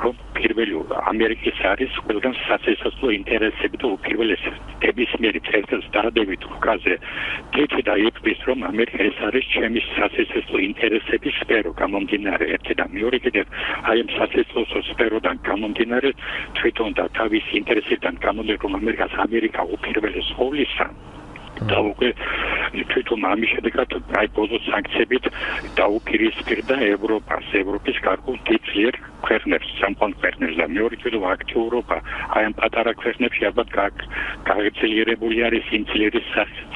რომ პირველი ამერიკის არის ყველგან სასიცოცხლო ინტერესები და უპირველესი ნებისმიერი წესის დადებით უკაზე თითი და იფრის რომ ამერიკა ეს არის ჩემი სასიცოცხლო ინტერესების სფერო გამომდინარე ერთი და მეორე კიდე აი ამ სასიცოცხლო სფეროდან გამომდინარე თვითონ და თავის ინტერესებიდან გამომდინარე რომ ამერიკა უპირველეს ყოვლისა და უკვე თვითონ ამის შედეგად აი ბოლო სანქციებით დაუპირისპირდა ევროპის გარკვეულ ძლიერ ქვეყნებს, სამყარო ქვეყნებს და მეორე თვითონ აქტიურობა აი ამ პატარა ქვეყნებში ალბათ გაგრძელებული არის სიმძლივრის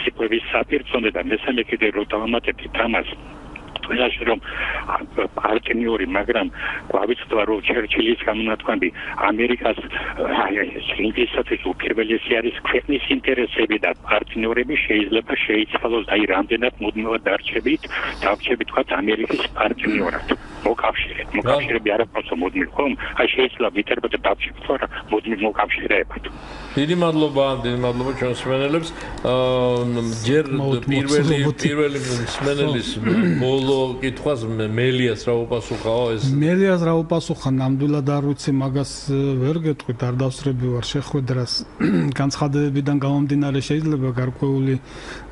სიკვდილის საპირწონე და მესამე კიდე რო დავამატებთ ამას თუნდაც რომ პარტნიორი მაგრამ გვავიცდვა რომ ჩერჩილის გამონათქვამი ამერიკას ინგლისის უპირველესი არის ქვეყნის ინტერესები და პარტნიორები შეიძლება შეიცვალოს აი რამდენად მუდმივად დარჩებით თქვათ ამერიკის პარტნიორად მოკავშირეები არაფერს მუდმივ ხომ აი შეიძლება ვითარდება დავჩებით რა მუდმივ მოკავშირეებად დიდი მადლობა ჩვენ სმენელებს ჯერ პირველი სმენელის ბოლო კითხვას მელიას რა უპასუხაო ეს მელიას რა უპასუხა ნამდვილად არ ვიცი მაგას ვერ გეტყვით არ დავსწრები ვარ შეხვედრას განცხადებებიდან გამომდინარე შეიძლება გარკვეული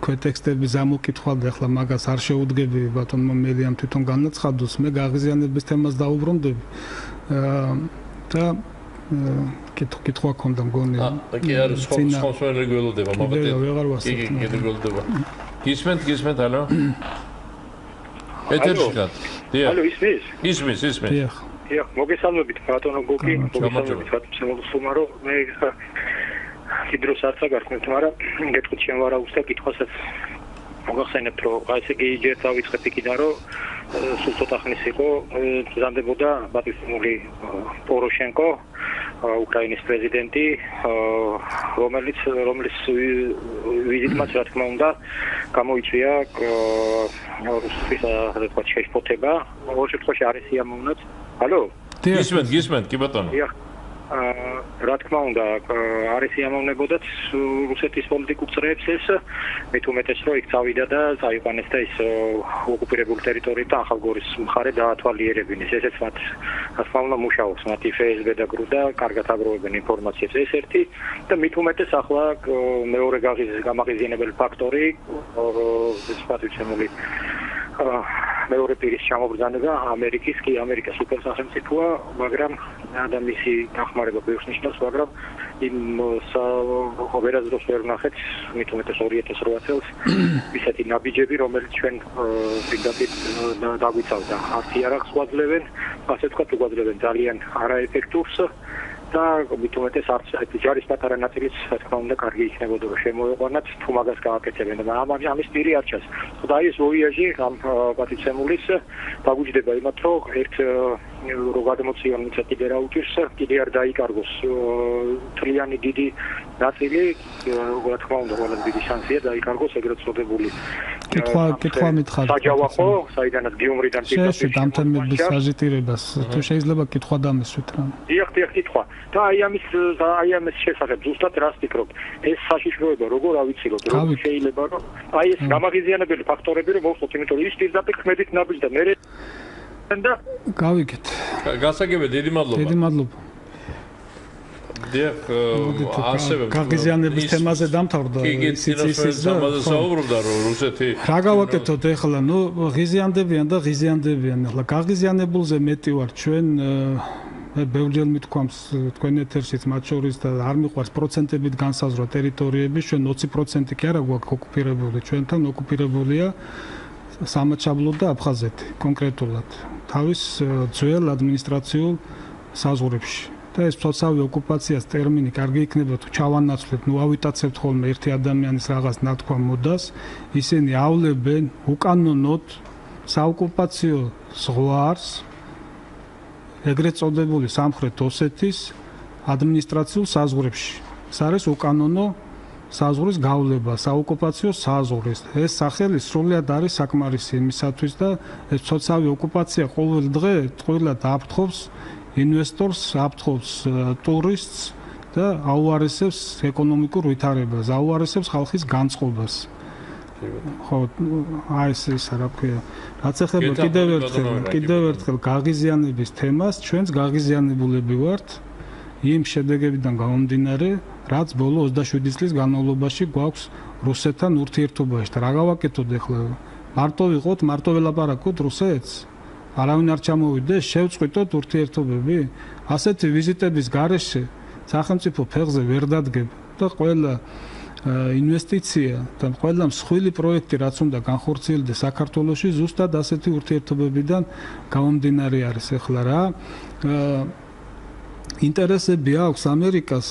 ქვეტექსტების ამოკითხვა და ახლა მაგას არ შეუდგები ბატონმა მელიამ თვითონ განაცხადოს მე გაღიზიანების თემას დაუბრუნდები და კითხვა ქონდა მგონი კი არის სხვა რეგულდება მაგათი კი რეგულდება გისმენთ ალო ეთერში ხარ დიახ ალო ისმის დიახ მოგესალმებით ბატონო გოგი მოგესალმებით ბატონო სუმარო მე კიდროს არ წაგარქმევთ მაგრამ გეტყვით შენ ვარ აუხსა კითხვასაც მოგახსენებთ რომ ესე იგი ჯერ დავიწყეთ იქიდან რომ სულ ცოტა ხნის იყო ბრძანდებოდა ბატონი პოროშენკო უკრაინის პრეზიდენტი რომელიც ვიზიტმაც რა თქმა უნდა გამოიწვია რუსეთის ასე შეშფოთება ორ შემთხვევაში არის სიამოვნად ალო გისმენთ კი ბატონო რა თქმა უნდა არის სიამოვნებოდაც რუსეთის პოლიტიკურ წრეებს ეს მით უმეტეს რომ იქ წავიდა და წაიყვანეს და ის ოკუპირებული ტერიტორიით ახალგორის მხარე დაათვალიერებინეს ესეც მათ რა თქმა უნდა მუშაობს მათი FSB და გრუდა კარგად აგროვებენ ინფორმაციას ეს ერთი და მით უმეტეს ახლა მეორე გამაღიზიანებელი ფაქტორი ეს პატრიცემული მეორე პირის ჩამობრძანება ამერიკის კი ამერიკის სუპერსახელმწიფოა მაგრამ და მისი დახმარება ბევრს ნიშნავს მაგრამ იმ ოპერაციას ვერ ვნახეთ მით უმეტეს 2008 წელს ისეთი ნაბიჯები რომელიც ჩვენ ბრიგადით დაგვიცავდა არც იარაღს გვაძლევენ ასე ვთქვათ უგვაძლევენ ძალიან არაეფექტურს და მით უმეტეს არც ჯარის პატარა ნაწილიც რა თქმა უნდა კარგი იქნებოდა რომ შემოეყვანათ თუ მაგას გააკეთებენ და ამის პირი არ ჩანს. ხოდა ის ვოიაჟი ამ პატრიცემულის დაგუჯდება იმათ რომ ერთ რო გადმოციონ მიწა კიდე რა უჭირს კიდე არ დაიკარგოს თლიანი დიდი ნაწილი რა თქმა უნდა ყველაზე დიდი შანსია დაიკარგოს ეგრეთ წოდებული კითხვა მითხარ საჯავახო საიდანაც გიუმრიდან პირდაპირ დამთანმების საჟიტირებას თუ შეიძლება კითხვა დამისვით რა დიახ კითხვა და აი ამის შესახებ ზუსტად რას ფიქრობ ეს საშიშროება როგორ ავიცილოთ როგორ შეიძლება რომ აი ეს გამაღიზიანებელი ფაქტორები რომ მოვხოთ იმიტომ რომ ის პირდაპირ ხმედით ნაბიჯდა მე და გავიგეთ გასაგებია დიდი მადლობა დიახ ასევე გაღიზიანების თემაზე დამთავრდა ის საუბრობდა რომ რუსეთი რა გავაკეთოთ ეხლა ნუ ღიზიანდებიან ეხლა გაღიზიანებულზე მეტი ვარ ჩვენ მე ბევრჯერ მithქვამს თქვენ ეთერშიც მათ შორის და არ მიყვარს პროცენტებით განსაზღვრა ტერიტორიები ჩვენ 20% კი არა გვაქვს ოკუპირებული ჩვენთან ოკუპირებულია სამაჩაბლო და აფხაზეთი კონკრეტულად თავის ძველ ადმინისტრაციულ საზღვრებში და ეს ფსოცავი ოკუპაციას ტერმინი კარგი იქნება თუ ჩავანაცვლეთ ნუ ავიტაცებთ ხოლმე ერთი ადამიანის რაღაც ნათქვა მოდას ისინი ავლებენ უკანონოდ საოკუპაციო ზღვარს ეგრეთ წოდებული სამხრეთ ოსეთის ადმინისტრაციულ საზღვრებში ეს არის უკანონო საზღვრის გავლება საოკუპაციო საზღვრის ეს სახელი სრულად არის საკმარისი იმისათვის და ეს ფსოცავი ოკუპაცია ყოველ დღე ტყუილად აფრთხობს ინვესტორს აფრთხობს ტურისტს და აუარესებს ეკონომიკურ ვითარებას აუარესებს ხალხის განწყობას ხო აი ეს რა ქვია რაც ეხება კიდევ ერთხელ გაღიზიანების თემას ჩვენც გაღიზიანებულები ვართ იმ შედეგებიდან გამომდინარე რაც ბოლო 27 წლის განმავლობაში გვაქვს რუსეთთან ურთიერთობაში და რა გავაკეთოთ ახლა მარტო ვიყოთ მარტო ველაპარაკოთ რუსეთს არავინ არ ჩამოვიდეს შევწყვიტოთ ურთიერთობები ასეთი ვიზიტების გარეშე სახელმწიფო ფეხზე ვერ დადგება და ყველა ინვესტიცია და ყველა მსხვილი პროექტი რაც უნდა განხორციელდეს საქართველოში ზუსტად ასეთი ურთიერთობებიდან გამომდინარე არის ახლა რა ინტერესები აქვს ამერიკას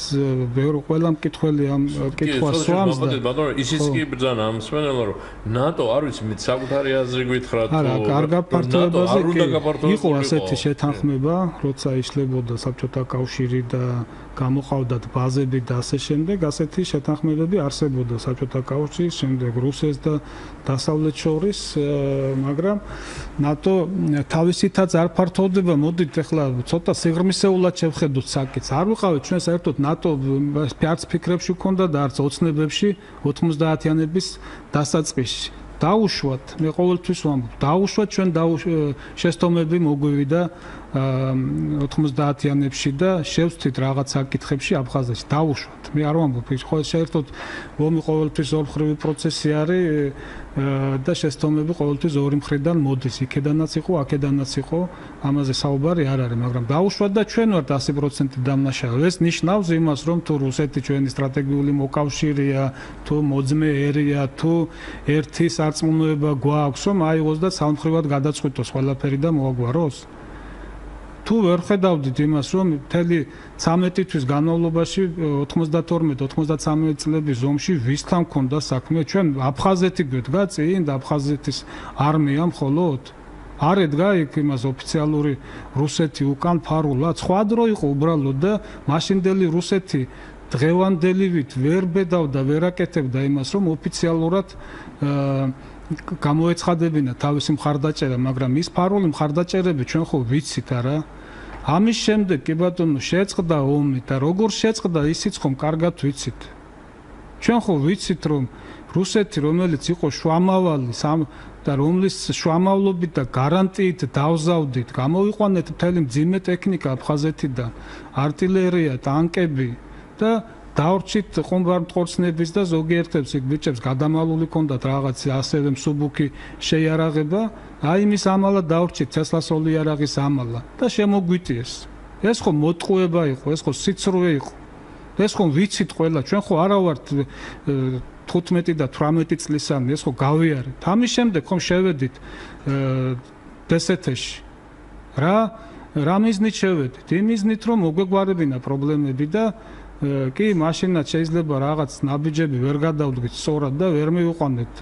ყველა მკითხველი ამ კითხვას სვამს და ბატონო ისიც კი ბრძანა ამ სვენელო რომ ნატო არ ვიცი მე საკუთარი აზრი გითხრათ არა კარგ გაფართოებაზე იყო ასეთი შეთანხმება როცა იშლებოდა საბჭოთა კავშირი და გამოყავდათ ბაზები და ასე შემდეგ ასეთი შეთანხმებები არსებობდა საბჭოთა კავშირის შემდეგ რუსეთს და დასავლეთ შორის მაგრამ ნატო თავისითაც არ ფართოვდება მოდით ახლა ცოტა სიღრმისეულად შევხედოთ საკითხს არ ვიყავით ჩვენ საერთოდ ნატო არც ფიქრებში გქონდა და არც ოცნებებში 90-იანების დასაწყისში დაუშვათ მე ყოველთვის ვამბობ დაუშვათ ჩვენ შეცდომები მოგვივიდა 90-იანებში და შევცვით რაღაც საკითხებში აფხაზეთში დაუშვათ მე არ ვამბობ ის საერთოდ ომი ყოველთვის ორმხრივი პროცესი არის და შეცდომები ყოველთვის ორი მხრიდან მოდის იქედანაც იყო აქედანაც იყო ამაზე საუბარი არ არის მაგრამ დაუშვათ და ჩვენ ვართ 100% დამნაშავე ეს ნიშნავს იმას რომ თუ რუსეთი ჩვენი სტრატეგიული მოკავშირეა თუ მოძმე ერია თუ ერთი სარწმუნოება გვაქვს რომ აიღოს და სამმხრივად გადაწყვიტოს ყველაფერი და მოაგვაროს თუ ვერ ხედავდით იმას, რომ მთელი 13 თვის განმავლობაში 92-93 წლების ომში ვისთან ქონდა საქმე, ჩვენ აფხაზეთი გვედგა წინ და აფხაზეთის არმია მხოლოდ არ ედგა იქ იმას ოფიციალური რუსეთი უკან ფარულად, სხვა დრო იყო უბრალოდ და მაშინდელი რუსეთი დღევანდელივით ვერ ბედავდა, ვერ აკეთებდა იმას, რომ ოფიციალურად გამოეცხადებინა თავისი მხარდაჭერა, მაგრამ ის ფარული მხარდაჭერები ჩვენ ხო ვიცით არა? ამის შემდეგ კი ბატონო შეწყდა ომი და როგორ შეწყდა ისიც ხომ კარგად ვიცით. ჩვენ ხო ვიცით რომ რუსეთი რომელიც იყო შვამავალი და რომლის შვამავლობით და გარანტიით დავზავდით, გამოვიყვანეთ მთელი მძიმე ტექნიკა აფხაზეთიდან, артиლერია, ტანკები და დავრჩით ხომბარმტყორცნების და ზოგიერთებს იქ ბიჭებს გადამალული ქონდათ რაღაც ასევე მსუბუქი შეიარაღება, აი იმის ამალა დავრჩით ცესლასროლი იარაღის ამალა და შემოგვიტიეს. ეს ხო მოტყუება იყო, ეს ხო სიცრუე იყო. ეს ხო ვიცით ყველა, ჩვენ ხო არა ვართ 15 და 18 წლისანი, ეს ხო გავიარეთ. ამის შემდეგ ხომ შევედით დსთ-ში. რა მიზნით შევედით? იმ მიზნით რომ მოგვეგვარებინა პრობლემები და კი, მაშინაც შეიძლება რაღაც ნაბიჯები ვერ გადავდგით სწორად და ვერ მივიყვანეთ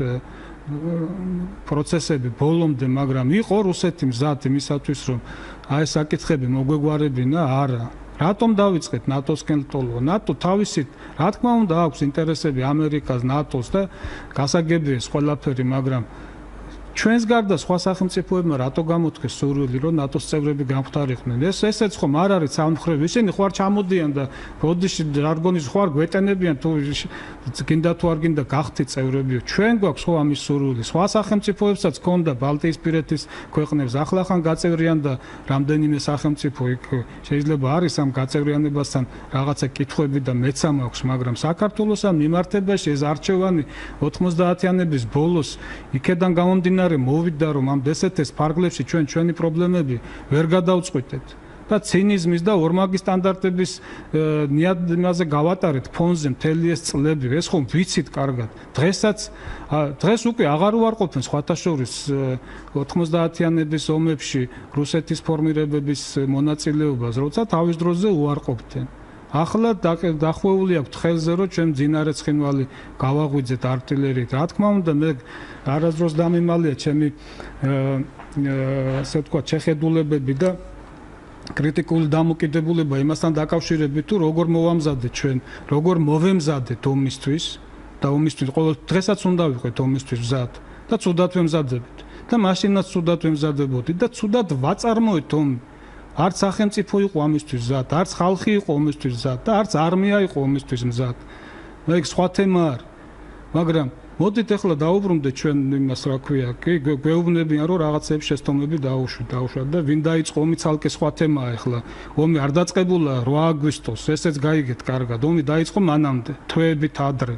პროცესები ბოლომდე, მაგრამ იყო რუსეთი მზად იმისათვის, რომ აი ეს საკითხები მოგვეგვარებინა, არა. რატომ დავიწყეთ ნატოსკენ ლტოლვა? ნატო თავისით, რა თქმა უნდა, აქვს ინტერესები ამერიკას, ნატოს და გასაგებია ეს ყველაფერი, მაგრამ ჩვენს გარდა სხვა სახელმწიფოებმა რატო გამოთქვეს სურვილი, რომ ნატოს წევრები გამختარიყვნენ? ესეც ხომ არ არის სამხრები, ისინი ხوار ჩამოდიან და ბოდიში რარგონის ხوار გვეტენებიან თუ გინდა თუ არ გინდა გახთით წევრებიო. ჩვენ გვაქვს ხო ამის სურვილი? სხვა სახელმწიფოებსაც ქონდა ბალტიისპირეთის ქვეყნებს, ახლახან გაწევრიან და რამდენიმე სახელმწიფო იქ შეიძლება არის ამ გაწევრიანებასთან რაღაცა კითხვები და მეცა მაქვს, მაგრამ საქართველოს ამ მიმართებაში ეს არჩევანი 90-იანების ბოლოს იქედან გამომდინარე მოვიდა რომ ამ დსთ-ს ფარგლებში ჩვენი პრობლემები ვერ გადავწყვიტეთ და ცინიზმის და ორმაგი სტანდარტების ნიადიმაზე გავატარეთ ფონზე მთელი ეს წლები. ეს ხომ ვიცით კარგად. დღეს უკვე აღარ უარყოფენ სხვათა შორის 90-იანების ომებში რუსეთის ფორმირებების მონაწილეობას, როცა თავის დროზე უარყოფდნენ. ახლა დახვეული აქვს ხელზე, რომ ჩვენ მძინარე ცხინვალი გავაღვიძეთ артиლერიით. რა თქმა უნდა, მე არასდროს დამიმალია ჩემი ასე ვთქვათ, შეხედულებები და კრიტიკული დამოკიდებულება იმასთან დაკავშირებით, თუ როგორ მოვამზადეთ ჩვენ, როგორ მოვემზადეთ ომისთვის და ომისთვის ყოველ დღესაც უნდა ვიყოთ ომისთვის მზად და ცუდად ვემზადებით და მაშინაც ცუდად ვემზადებოდით და ცუდად ვაწარმოეთ ომი. არც სახელმწიფო იყო ამისთვის მზად, არც ხალხი იყო ომისთვის მზად და არც არმია იყო ომისთვის მზად. მე სხვა თემა არის. მაგრამ მოდით ახლა დაუბრუნდეთ ჩვენ იმას, რა ქვია, კი, გვეუბნებიან რომ რაღაცების შეცდომები დაუშვა და ვინ დაიწყო ომი ცალკე სხვა თემაა ახლა. ომი არ დაწყებულა 8 აგვისტოს, ესეც გაიგეთ კარგად. ომი დაიწყო მანამდე, თვეებით ადრე.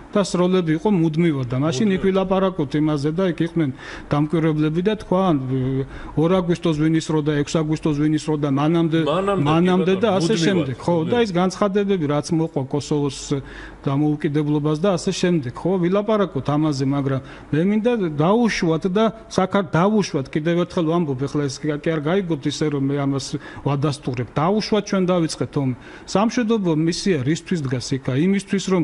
და სროლები იყო მუდმივად და მაშინ იქ ვილაპარაკოთ იმაზე და იქ იყვნენ დამკვირვებლები და თქვან 2 აგვისტოს ვინ ისრო და 6 აგვისტოს ვინ ისრო და მანამდე და ასე შემდეგ. ხო, და ის განცხადებები რაც მოყვა კოსოვოს დამოუკიდებლობას და ასე შემდეგ. ხო, ვილაპარაკოთ ამაზე, მაგრამ მე მინდა დაუშვათ და დავუშვათ კიდევ ერთხელ ვამბობ, ახლა ეს კი არ გაიგოთ ისე რომ მე ამას ვადასტურებ. დაუშვათ ჩვენ დავიწყეთ ომი. სამშვიდობო მისია რისთვის დგას იქა? იმისთვის რომ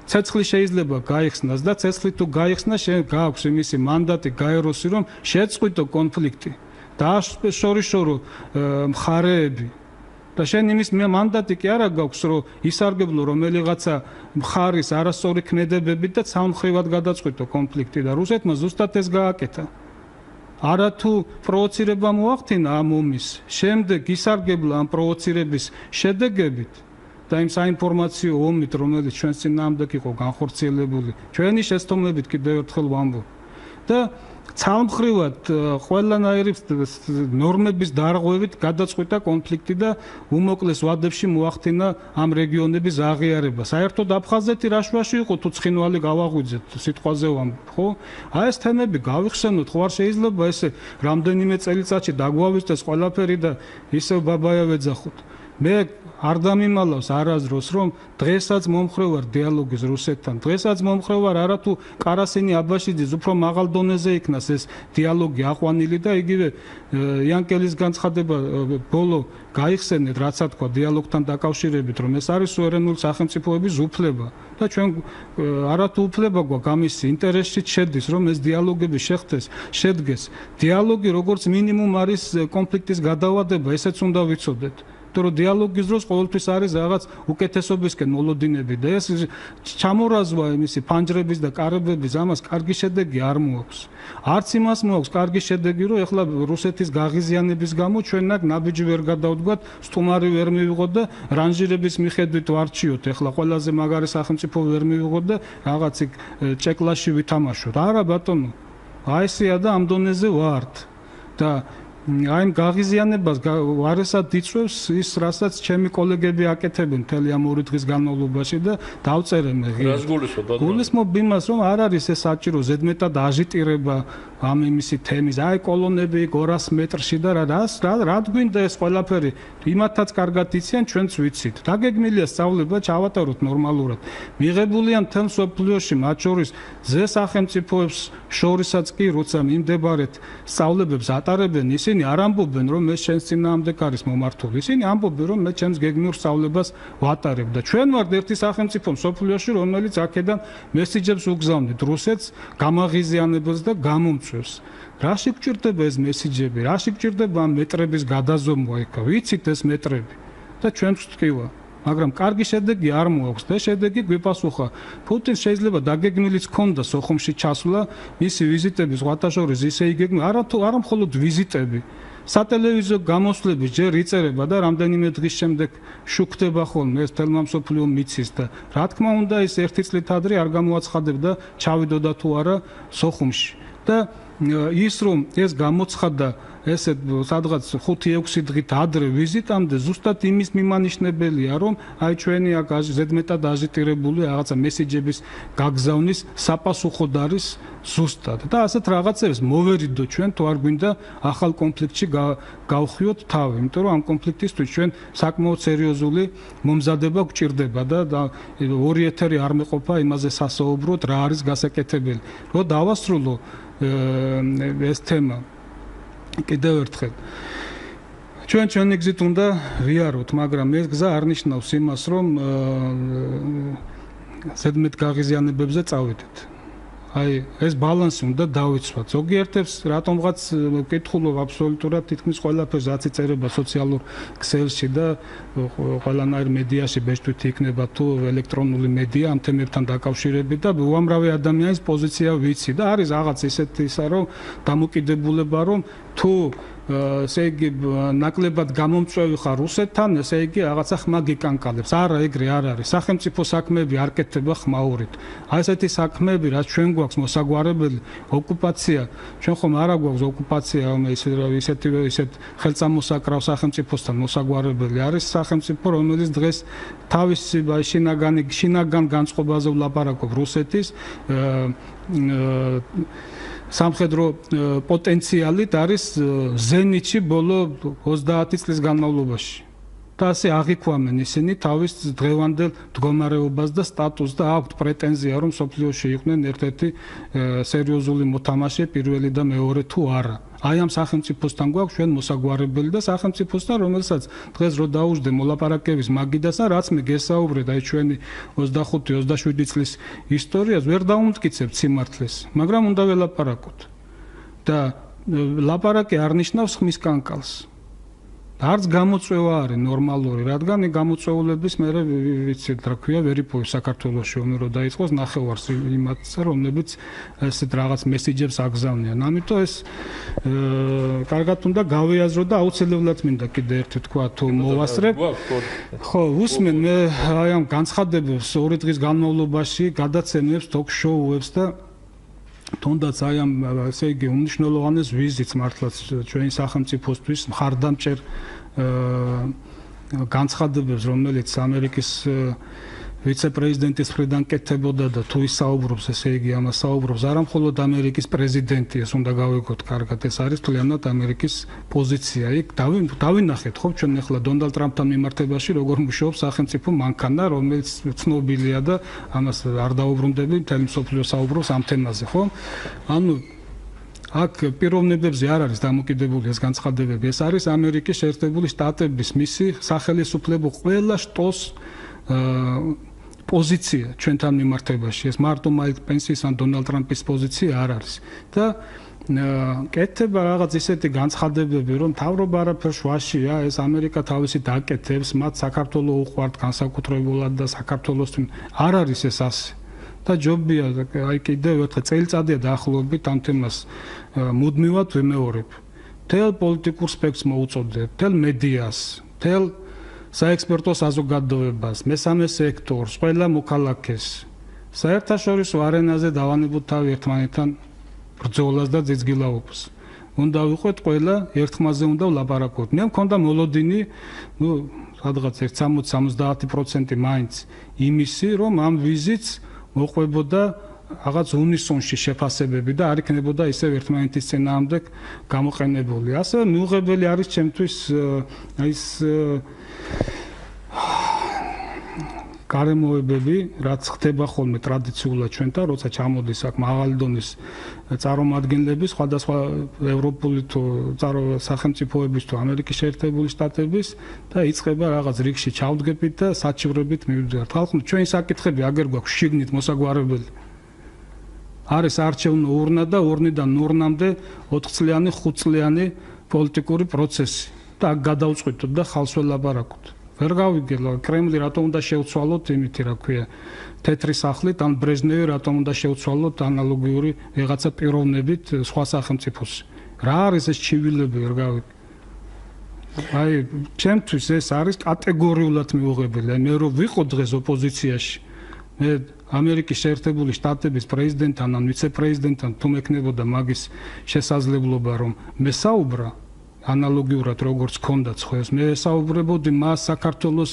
ცეცხლი შეიძლება გაიხსნას და ცეცხლი თუ გაიხსნა გააქვს იმისი მანდატი გაეროსი რომ შეწყვიტო კონფლიქტი დააშორიშო მხარეები და შენ იმის მანდატი კი არა გაქვს რომ ისარგებლო რომელიღაცა მხარის არასწორი ქმედებებით და ცალმხრივად გადაწყვიტო კონფლიქტი და რუსეთმა ზუსტად ეს გააკეთა. არა თუ პროვოცირება მოახდინა ამ ომის, შემდეგ ისარგებლა ამ პროვოცირების შედეგებით და იმ საინფორმაციო ომით, რომელიც ჩვენს წინააღმდეგ იყო განხორციელებული, ჩვენი შეცდომებით კიდევ ერთხელ ვამბობ. და ცალმხრივად ყველანაირი ნორმების დარღვევით გადაწყვიტა კონფლიქტი და უმოკლეს ვადებში მოახდინა ამ რეგიონების აღიარება. საერთოდ აფხაზეთი რაშვაში იყო თუ ცხინვალი გავაღვიძეთ, სიტყვაზე ვამბობ, ხო? აი ეს თემები გავიხსენოთ, ხო არ შეიძლება ესე რამდენიმე წელიწადში დაგვავიწყდეს ყველაფერი და ისევ ბაბაია ვეძახოთ. მე არ დამიმალავს არაზროს, რომ დღესაც მომხრევ ვარ დიალოგის რუსეთთან. დღესაც მომხრევ ვარ არა თუ კარასინი აბაშიძის უფრო მაღალ დონეზე იქნას ეს დიალოგი აყვანილი და იგივე იანკელის განცხადება ბოლო გაიხსენეთ, რაც თქვა დიალოგთან დაკავშირებით, რომ ეს არის სუვერენული სახელმწიფოების უფლება და ჩვენ არა თუ უფლება გვაქვს ამის ინტერესშიც შედის, რომ ეს დიალოგები შედგეს. დიალოგი როგორც მინიმუმ არის კონფლიქტის გადავადება, ესეც უნდა ვიცოდეთ. რომ დიალოგის დროს ყოველთვის არის რაღაც უკეთესობისკენ მოლოდინები და ეს ჩამორაზვა იმისი ფანჯრების და კარებების ამას კარგი შედეგი არ მოაქვს. არც იმას მოაქვს კარგი შედეგი, რომ ეხლა რუსეთის გაღიზიანების გამო ჩვენ აქ ნაბიჯი ვერ გადავდგათ, სტუმარი ვერ მივიღოთ და რანჟირების მიხედვით ვარჩიოთ. ეხლა ყველაზე მაგარი სახელმწიფო ვერ მივიღოთ და რაღაც იქ ჭეკლაში ვითამაშოთ. არა ბატონო, აი ესეა და ამ დონეზე ვართ. და აი გაღიზიანებას ვარესად იწვევს ის, რასაც ჩემი კოლეგები აკეთებენ მთელი ამ 2 დღის განმავლობაში და დავწერე მე. რას გულისხმობ? გულისხმობ იმას, რომ არ არის ეს საჭირო ზედმეტად აჟიტირება ამ იმისი თემის, აი კოლონები 200 მეტრში და რა გვინდა ეს ყველაფერი, იმათაც კარგად იციან, ჩვენც ვიცით. დაგეგმილია სწავლება, ჩავატაროთ ნორმალურად. მიღებულია მთელ მსოფლიოში, მათ შორის ზე სახელმწიფოებს შორისაც კი, როცა მიმდებარეთ სწავლებებს ატარებენ, ისინი არ ამბობენ, რომ მე შენს წინააღმდეგ არის მომართული. ისინი ამბობენ, რომ მე ჩემს გეგმიურ სწავლებას ვატარებ და ჩვენ ვართ ერთი სახელმწიფო მსოფლიოში, რომელიც აქედან მესიჯებს უგზავნით რუსეთს, გამაღიზიანებელს და გამომწვევს. რაში გჭირდება ეს მესიჯები? რაში გჭირდება ამ მეტრების გადაზომვა იქა? ვიცით ეს მეტრები და ჩვენც ვთქვა. მაგრამ კარგი შედეგი არ მოაქვს და შედეგი გვიპასუხა. პუტინს შეიძლება დაგეგმილიც ჰქონდა სოხუმში ჩასვლა, მისი ვიზიტების ღვთაშორის ისე იგეგმი, არა მხოლოდ ვიზიტები. სატელევიზიო გამოსვლები ჯერ იწერება და რამდენიმე დღის შემდეგ შუქდება ხოლმე ეს თელმა მსოფლიო მიცის და რა თქმა უნდა ის ერთი წლით ადრე არ გამოაცხადებდა ჩავიდოდა თუ არა სოხუმში. და ის რომ ეს გამოცხადა ესე სადღაც 5-6 დღით ადრე ვიზიტამდე ზუსტად იმის მიმანიშნებელია, რომ აი ჩვენი აქ ზედმეტად აჟიტირებული რაღაცა მესიჯების გაგზავნის საპასუხოდ არის ზუსტად. და ასეთ რაღაცებს მოვერიდო ჩვენ თუ არ გვინდა ახალ კონფლიქტში გავხვიოთ თავი, იმიტომ რომ ამ კონფლიქტისთვის ჩვენ საკმაოდ სერიოზული მომზადება გვჭირდება და ორი ეთერი არ მეყოფა იმაზე სასაუბროთ, რა არის გასაკეთებელი. რომ დავასრულო ეს თემა კიდევ ერთხელ ჩვენი გზით უნდა ვიაროთ, მაგრამ ეს გზა არ ნიშნავს იმას, რომ ზედმეტ გაღიზიანებებზე წავიდეთ. აი ეს ბალანსი უნდა დავიცვათ. ზოგიერთებს რატომღაც ვკითხულობ აბსოლუტურად თითქმის ყველაფერს, რაც იწერება სოციალურ ქსელში და ყველანაირ მედიაში ბეჭდვითი იქნება თუ ელექტრონული მედია ამ თემებთან დაკავშირებით და უამრავი ადამიანის პოზიცია ვიცი და არის რაღაც ისეთი ისა, რომ დამოკიდებულება, რომ თუ ესე იგი ნაკლებად გამომწვევი ხარ რუსეთთან, ესე იგი რაღაცა ხმა გიკანკალებს. არა, ეგრე არ არის. სახელმწიფო საქმეები არ კეთდება ხმაურით. აი ესეთი საქმეები, რაც ჩვენ გვაქვს მოსაგვარებელი, ოკუპაცია, ჩვენ ხომ არა გვაქვს ოკუპაცია, ისეთ ხელწამოსაკრავ სახელმწიფოსთან მოსაგვარებელი არის სახელმწიფო, რომელიც დღეს თავის შინაგან განწყობაზე ვლაპარაკობ რუსეთის სამხედრო პოტენციალით არის ზენიტში ბოლო 30 წლის განმავლობაში. და ასე აღიქვამენ ისინი თავის დღევანდელ მდგომარეობას და სტატუსს და აქვთ პრეტენზია, რომ სოფლიოში იყვნენ ერთ-ერთი სერიოზული მოთამაშე, პირველი და მეორე თუ არა. აი ამ სახელმწიფოსთან გვაქვს ჩვენ მოსაგვარებელი და სახელმწიფოსთან, რომელსაც დღეს რო დაუждე მოლაპარაკების მაგიდასა, რაც მე გესაუბრეთ, აი ჩვენი 25-27 წლის ისტორიას ვერ დაუმტკიცებთ სიმართლეს, მაგრამ უნდა ველაპარაკოთ. და ლაპარაკი არ ნიშნავს ხმის კანკალს. არც გამოწვევა არის ნორმალური, რადგან გამოწვეულების მე ვიცით რა ქვია ვერიფოი საქართველოში ომი რო დაიწყოს ნახევარს იმათსა, რომლებიც ესეთ რაღაც მესიჯებს აგზავნიან. ამიტომ ეს კარგად უნდა გავეაზრო და აუცილებლად მინდა კიდე ერთი თქვა თუ მოვასწრებ. ხო, უსმენ მე აი ამ განცხადებებს 2 დღის განმავლობაში გადაცემებს ток-შოუებს და თუნდაც აი ამ ესე იგი უმნიშვნელოვანეს ვიზიტს მართლაც ჩვენი სახელმწიფოსთვის მხარდამჭერ განცხადებებს, რომელიც ამერიკის ვიცე-პრეზიდენტის მხრიდან კეთებოდა და თუ ის საუბრობს, ესე იგი ამას საუბრობს არა მხოლოდ ამერიკის პრეზიდენტი, ეს უნდა გავიგოთ კარგად, ეს არის თლიანად ამერიკის პოზიცია. იქ დავინახეთ ხო ჩვენ ახლა დონალდ ტრამპთან მიმართებაში როგორ მუშაობს სახელმწიფო მანქანა, რომელიც ცნობილია და ამას არ დაუბრუნდები, მთელი მსოფლიო საუბრობს ამ თემაზე, ხო? ანუ აქ პიროვნებებზე არ არის დამოკიდებული ეს განცხადებები, ეს არის ამერიკის შეერთებული შტატების მისი სახელმწიფო ყველა შტოს პოზიცია ჩვენთან მიმართებაში. ეს მარტო მაიკ პენსის ან დონალდ ტრამპის პოზიცია არ არის. და კეთება რაღაც ისეთი განცხადებები, რომ თავრობა არაფერს ვაშია, ეს ამერიკა თავისი დაკეთებს, მათ საქართველოს უყვართ განსაკუთრებულად და საქართველოსთვის არ არის ეს ასე. და ჯობია აი კიდევ ერთხელ წელიწადია დაახლოებით ამ თემას მუდმივად ვიმეორებ. თელ პოლიტიკურ სპექტრს მოუწოდებ, თელ მედიას, თელ საექსპერტო საზოგადოებას, მესამე სექტორს, ყველა მოქალაქეს საერთაშორისო არენაზე დავანებოთ თავი ერთმანეთთან ბრძოლას და ძიძგილაობას. უნდა ვიყოთ ყველა ერთხმაზე უნდა ვლაპარაკოთ. მე მქონდა მოლოდინი, სადღაც 60-70% მაინც იმისი, რომ ამ ვიზიტს მოყვებოდა რაღაც უნისონში შეფასებები და არ იქნებოდა ისევ ერთმანეთის წინააღმდეგ გამოყენებული. ასევე მიუღებელი არის ჩემთვის ის გარემოებები, რაც ხდება ხოლმე ტრადიციულად ჩვენთან, როცა ჩამოდის აქ მაღალი დონის წარმომადგენლები სხვადასხვა ევროპული თუ სახელმწიფოების თუ ამერიკის შეერთებული შტატების და იწყება რაღაც რიგში ჩავდგებით და საჩივრებით მივიდივართ. ხალხო, ჩვენი საკითხები აგერ გვაქვს შიგნით მოსაგვარებელი. არის არჩევნო ურნა და ურნიდან ურნამდე 4 წლიანი, 5 წლიანი პოლიტიკური პროცესი და აქ გადავწყვიტოთ და ხალხს ველაპარაკოთ. ვერ გავიგე კრემლი რატომ უნდა შევცვალოთ იმითი რა ქვია თეთრი სახლით ან ბრეჟნევი რატომ უნდა შევცვალოთ ანალოგიური რაღაცა პიროვნებით სხვა სახელმწიფოს. რა არის ეს ჩივილები ვერ გავიგე. აი ჩემთვის ეს არის კატეგორიულად მიუღებელი. მე რო ვიყო დღეს ოპოზიციაში მე ამერიკის შეერთებული შტატების პრეზიდენტთან ან ვიცე-პრეზიდენტთან თუ მექნებოდა მაგის შესაძლებლობა რომ მესაუბრა ანალოგიურად როგორც ქონდაც ხო ეს მე საუბრებოდი მას საქართველოს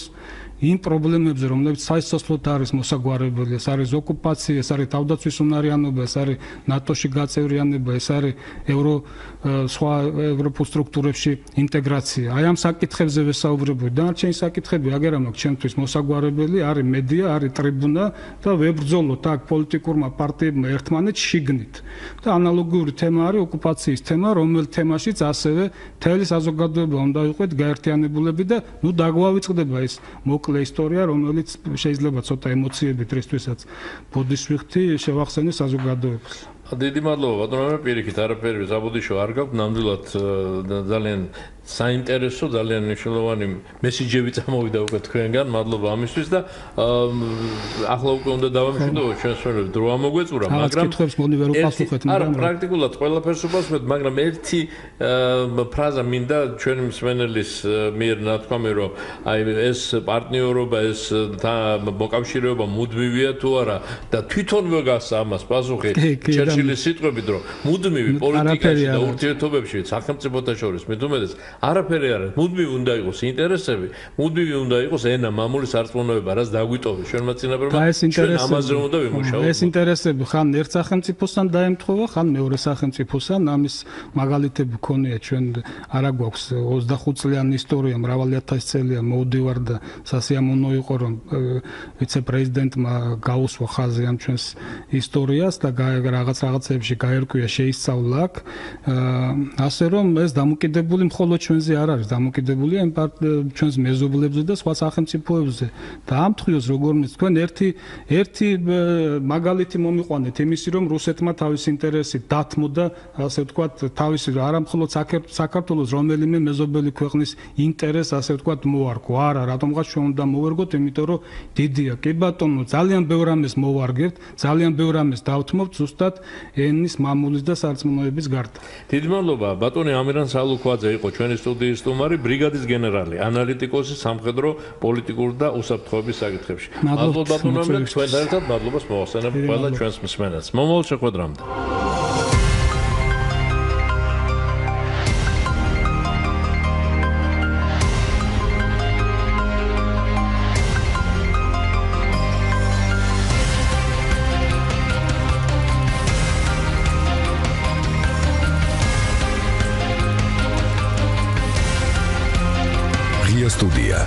იმ პრობლემებზე რომლებიც საერთოდ არის მოსაგვარებელი ეს არის ოკუპაცია ეს არის თავდაცვის უნარიანობა ეს არის ნატოში გაწევრიანება ეს არის სხვა ევროპულ სტრუქტურებში ინტეგრაცია აი ამ საკითხებზე ვესაუბრებოდი დანარჩენი საკითხები აგერ მაქვს ჩემთვის მოსაგვარებელი არის მედია არის ტრიბუნა და ვებრძოლოთ აქ პოლიტიკურმა პარტიებმა ერთმანეთს შიგნით და ანალოგიური თემა არის ოკუპაციის თემა რომელ თემაშიც ასევე მთელი საზოგადოება უნდა იყოს გაერთიანებულები და ნუ დაგვავიწყდება ეს ისტორია, რომელიც შეიძლება ცოტა ემოციებით რისთვისაც ბოდის ვიხდი შევახსენე საზოგადოებას. დიდი მადლობა ბატონო მე პირიქით არაფერი საბოდიშო არ გაქვს ნამდვილად ძალიან საინტერესო ძალიან მნიშვნელოვანი მესიჯები წამოვიდა უკვე თქვენგან მადლობა ამისთვის და ახლა უკვე უნდა დავამშვიდობოთ ჩვენს ფრენებს დრო ამოგვეწურა მაგრამ კითხვებს მოდი ვერ უპასუხეთ მაგრამ პრაქტიკულად ყველაფერს უპასუხეთ მაგრამ ერთი ფრაზა მინდა ჩვენი მსმენელის მიერ ნათქვამი რომ აი ეს პარტნიორობა ეს მოკავშირეობა მუდმივია თუ არა და თვითონ ვეგასა ამას პასუხი ჩერჩილის სიტყვებით რომ მუდმივი პოლიტიკაში და ურთიერთობებში სახელმწიფოთა შორის მე თუმეტეს არაფერი არ არის მუდმივი უნდა იყოს ინტერესები მუდმივი უნდა იყოს ენა მამული სარწმუნოება რაც დაგვიტოვეს ჩვენმა წინაპრებმა ჩვენ ამაზე უნდა ვიმუშაოთ ეს ინტერესები ხან ერთ სახელმწიფოსთან დაემთხვევა ხან მეორე სახელმწიფოსთან ამის მაგალითები ქონია ჩვენ არა გვაქვს 25 წლიანი ისტორია მრავალი ათასი წელია მოვდივარ და სასიამოვნო იყო რომ ვიცე-პრეზიდენტმა გაუსვა ხაზი ამ ჩვენს ისტორიას და რაღაცებში გაერკვია შეისწავლა აქ ასე რომ ეს დამოკიდებული მხოლოდ ჩვენზე არ არის დამოკიდებულია იმ ჩვენს მეზობლებზე და სხვა სახელმწიფოებზე და ამთხვიოს როგორც თქვენ ერთი მაგალითი მომიყვანეთ იმისი რომ რუსეთმა თავის ინტერესი დათმო და ასე ვთქვათ თავისი არა მხოლოდ საქართველოს რომელიმე მეზობელი ქვეყნის ინტერესს ასე ვთქვათ მოარგო არა რატომღაც ჩვენ უნდა მოვერგოთ იმიტომ რომ დიდია კი ბატონო ძალიან ბევრ ამას მოვარგებთ ძალიან ბევრ ამას დავთმობთ ზუსტად ენის მამულის და სარწმუნოების გარდა დიდი მადლობა ბატონი ამირან სალუქვაძე იყო ჩვენი სტუდიის სტუმარი ბრიგადის გენერალი ანალიტიკოსი სამხედრო პოლიტიკური და უსაფრთხოების საკითხებში მადლობა ბატონო მე თქვენთან ერთად მადლობას მოვახსენებ ყველა ჩვენს მსმენელს მომავალ შეხვედრამდე სტუდია